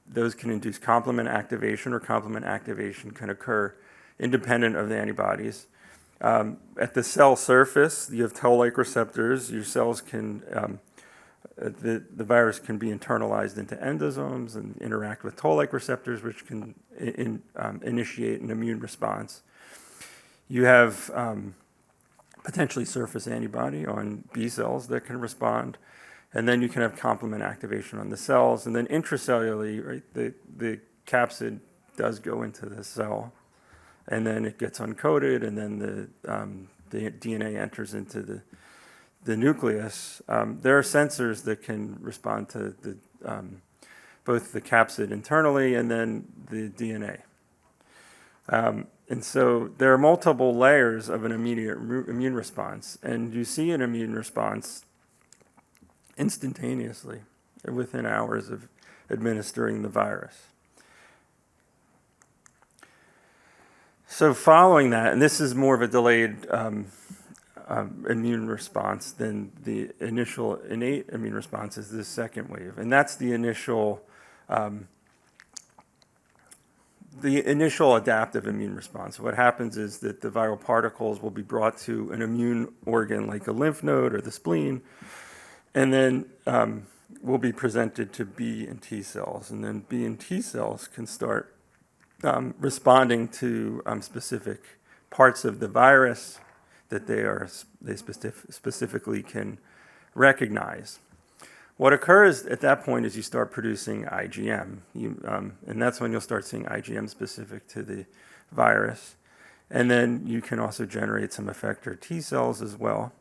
Those can induce complement activation, or complement activation can occur independent of the antibodies. At the cell surface, you have toll-like receptors. Your cells can, the virus can be internalized into endosomes and interact with toll-like receptors, which can initiate an immune response. You have potentially surface antibody on B cells that can respond, and then you can have complement activation on the cells, and then intracellularly, right, the capsid does go into the cell, and then it gets uncoated, and then the DNA enters into the nucleus. There are sensors that can respond to both the capsid internally and then the DNA. And so there are multiple layers of an immediate immune response, and you see an immune response instantaneously within hours of administering the virus. So following that, and this is more of a delayed immune response than the initial innate immune response is this second wave. And that's the initial adaptive immune response. What happens is that the viral particles will be brought to an immune organ like a lymph node or the spleen, and then will be presented to B and T cells. And then B and T cells can start responding to specific parts of the virus that they specifically can recognize. What occurs at that point is you start producing IgM, and that's when you'll start seeing IgM specific to the virus. And then you can also generate some effector T cells as well,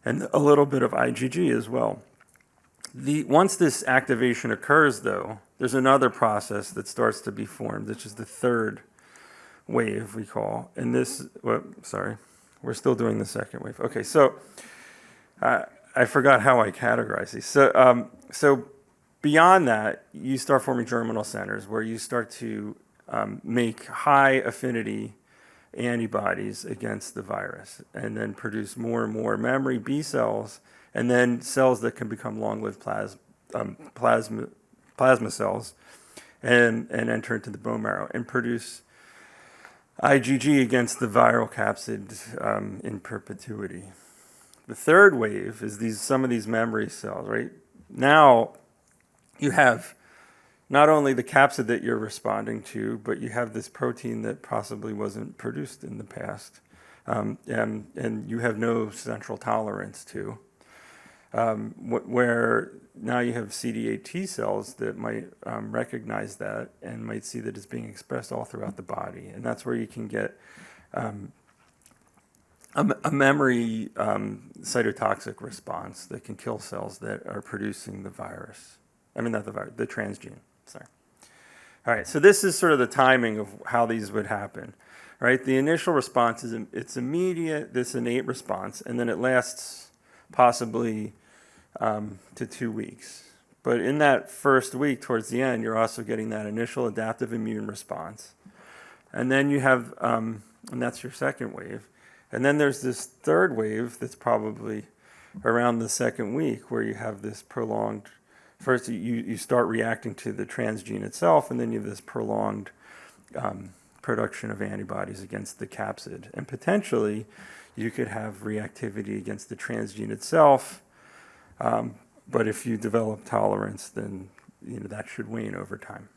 and a little bit of IgG as well. Once this activation occurs, though, there's another process that starts to be formed, which is the third wave we call. And we're still doing the second wave. Okay, so I forgot how I categorize these. So beyond that, you start forming germinal centers where you start to make high affinity antibodies against the virus, and then produce more and more memory B cells, and then cells that can become long-lived plasma cells, and enter into the bone marrow and produce IgG against the viral capsid in perpetuity. The third wave is some of these memory cells, right? Now you have not only the capsid that you're responding to, but you have this protein that possibly wasn't produced in the past, and you have no central tolerance to, where now you have CD8 T cells that might recognize that and might see that it's being expressed all throughout the body. And that's where you can get a memory cytotoxic response that can kill cells that are producing the virus. I mean, not the virus, the transgene, sorry. All right, so this is sort of the timing of how these would happen, right? The initial response it's immediate, this innate response, and then it lasts possibly to 2 weeks. But in that first week, towards the end, you're also getting that initial adaptive immune response. And then you have, and that's your second wave. And then there's this third wave that's probably around the second week where you have this prolonged, first you start reacting to the transgene itself, and then you have this prolonged production of antibodies against the capsid. And potentially you could have reactivity against the transgene itself, but if you develop tolerance, then that should wane over time.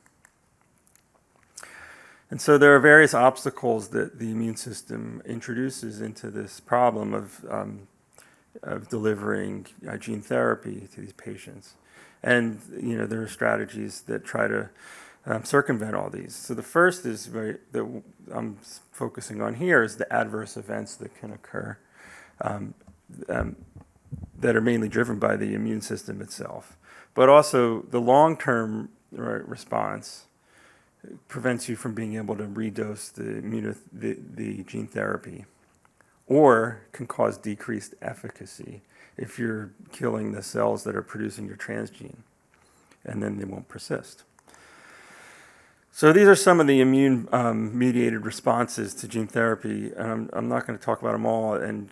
And so there are various obstacles that the immune system introduces into this problem of delivering gene therapy to these patients. And there are strategies that try to circumvent all these. So the first is that I'm focusing on here is the adverse events that can occur that are mainly driven by the immune system itself. But also the long-term response prevents you from being able to redose the gene therapy, or can cause decreased efficacy if you're killing the cells that are producing your transgene, and then they won't persist. So these are some of the immune mediated responses to gene therapy, and I'm not going to talk about them all, and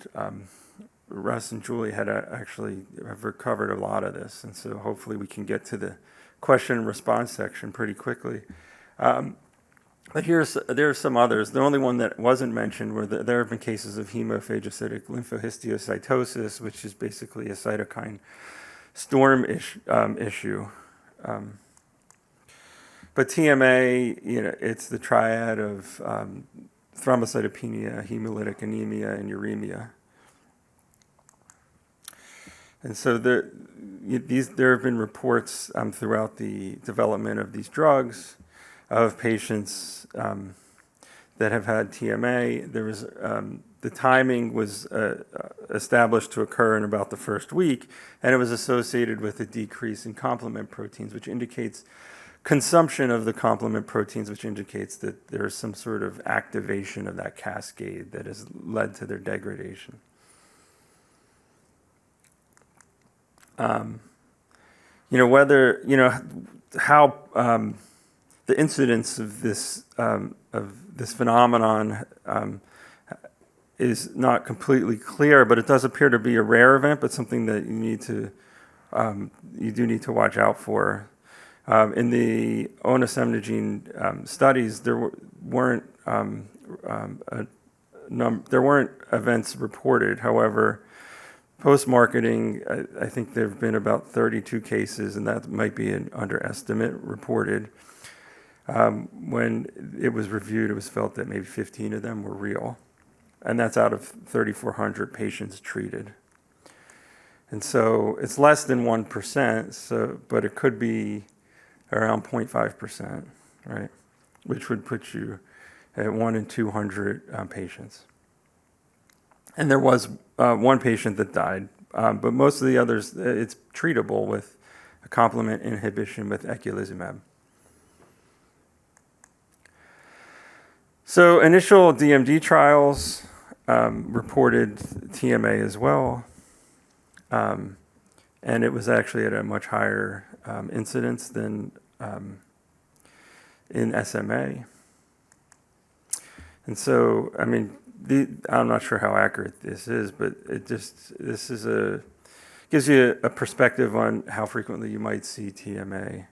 Russ and Julie have recovered a lot of this, and so hopefully we can get to the question and response section pretty quickly. But there are some others. The only one that wasn't mentioned were there have been cases of hemophagocytic lymphohistiocytosis, which is basically a cytokine storm issue. But TMA, it's the triad of thrombocytopenia, hemolytic anemia, and uremia. And so there have been reports throughout the development of these drugs of patients that have had TMA. There was the timing was established to occur in about the first week, and it was associated with a decrease in complement proteins, which indicates consumption of the complement proteins, which indicates that there is some sort of activation of that cascade that has led to their degradation. How the incidence of this phenomenon is not completely clear, but it does appear to be a rare event, but something that you do need to watch out for. In the onasemnogene studies, there weren't events reported. However, post-marketing, I think there have been about 32 cases, and that might be an underestimate reported. When it was reviewed, it was felt that maybe 15 of them were real. And that's out of 3,400 patients treated. And so it's less than 1%, but it could be around 0.5%, right? Which would put you at 1 in 200 patients. And there was one patient that died, but most of the others, it's treatable with a complement inhibition with eculizumab. So initial DMD trials reported TMA as well, and it was actually at a much higher incidence than in SMA. And so, I mean, I'm not sure how accurate this is, but gives you a perspective on how frequently you might see TMA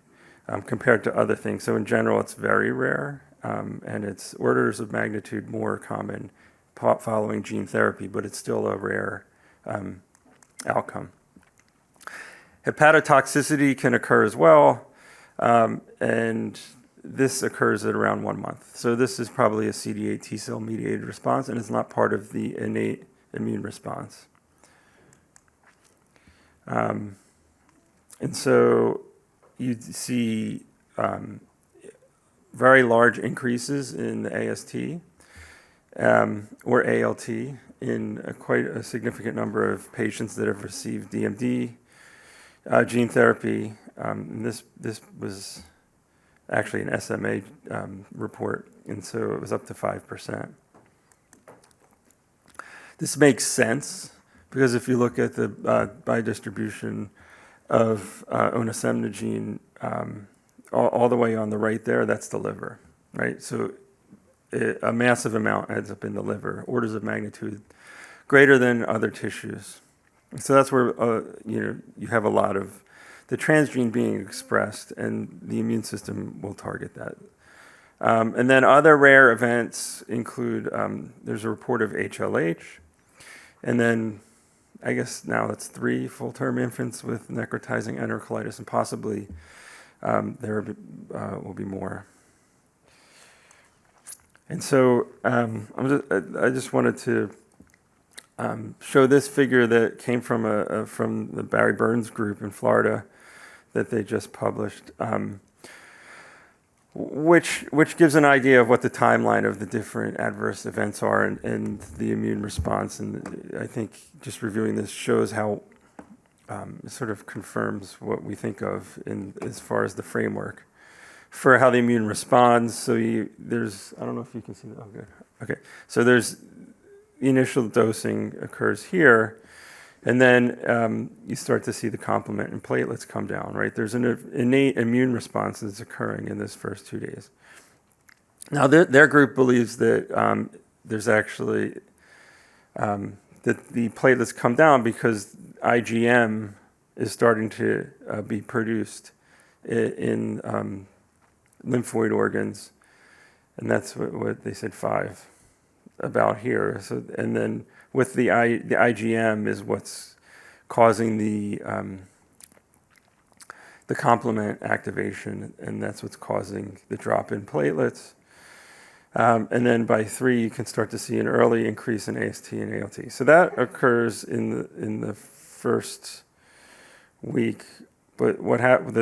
compared to other things. So in general, it's very rare, and it's orders of magnitude more common following gene therapy, but it's still a rare outcome. Hepatotoxicity can occur as well, and this occurs at around 1 month. So this is probably a CD8 T cell mediated response, and it's not part of the innate immune response. And so you see very large increases in the AST or ALT in quite a significant number of patients that have received DMD gene therapy. This was actually an SMA report, and so it was up to 5%. This makes sense because if you look at the biodistribution of onasemnogene, all the way on the right there, that's the liver, right? So a massive amount ends up in the liver, orders of magnitude greater than other tissues. So that's where you have a lot of the transgene being expressed, and the immune system will target that. And then other rare events include there's a report of HLH, and then I guess now it's 3 full-term infants with necrotizing enterocolitis, and possibly there will be more. And so I just wanted to show this figure that came from the Barry Burns group in Florida that they just published, which gives an idea of what the timeline of the different adverse events are and the immune response. And I think just reviewing this shows how it sort of confirms what we think of as far as the framework for how the immune responds. So there's, I don't know if you can see that. Oh, good. Okay. So there's initial dosing occurs here, and then you start to see the complement and platelets come down, right? There's an innate immune response that's occurring in this first 2 days. Now, their group believes that there's actually, that the platelets come down because IgM is starting to be produced in lymphoid organs, and that's what they said 5 about here. So, and then with the IgM is what's causing the complement activation, and that's what's causing the drop in platelets. And then by 3, you can start to see an early increase in AST and ALT. So that occurs in the first week. But what happened?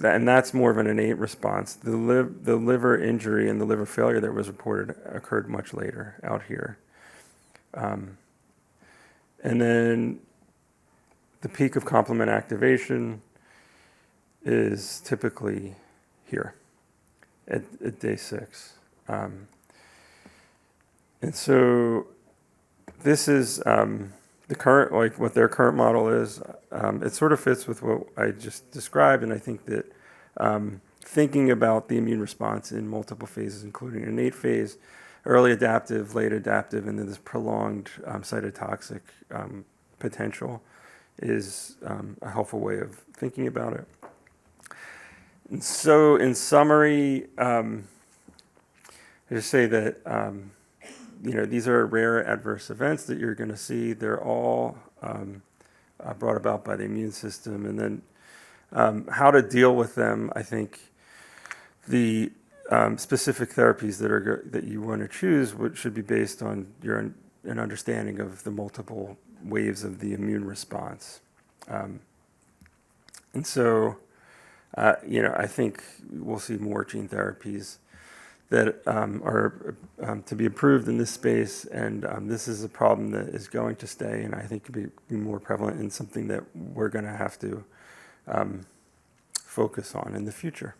And that's more of an innate response. The liver injury and the liver failure that was reported occurred much later out here. And then the peak of complement activation is typically here at day 6. And so this is the current, like what their current model is. It sort of fits with what I just described, and I think that thinking about the immune response in multiple phases, including innate phase, early adaptive, late adaptive, and then this prolonged cytotoxic potential is a helpful way of thinking about it. And so in summary, I just say that these are rare adverse events that you're going to see. They're all brought about by the immune system. And then how to deal with them, I think the specific therapies that you want to choose should be based on an understanding of the multiple waves of the immune response. And so, I think we'll see more gene therapies that are to be approved in this space, and this is a problem that is going to stay, and I think could be more prevalent and something that we're going to have to focus on in the future.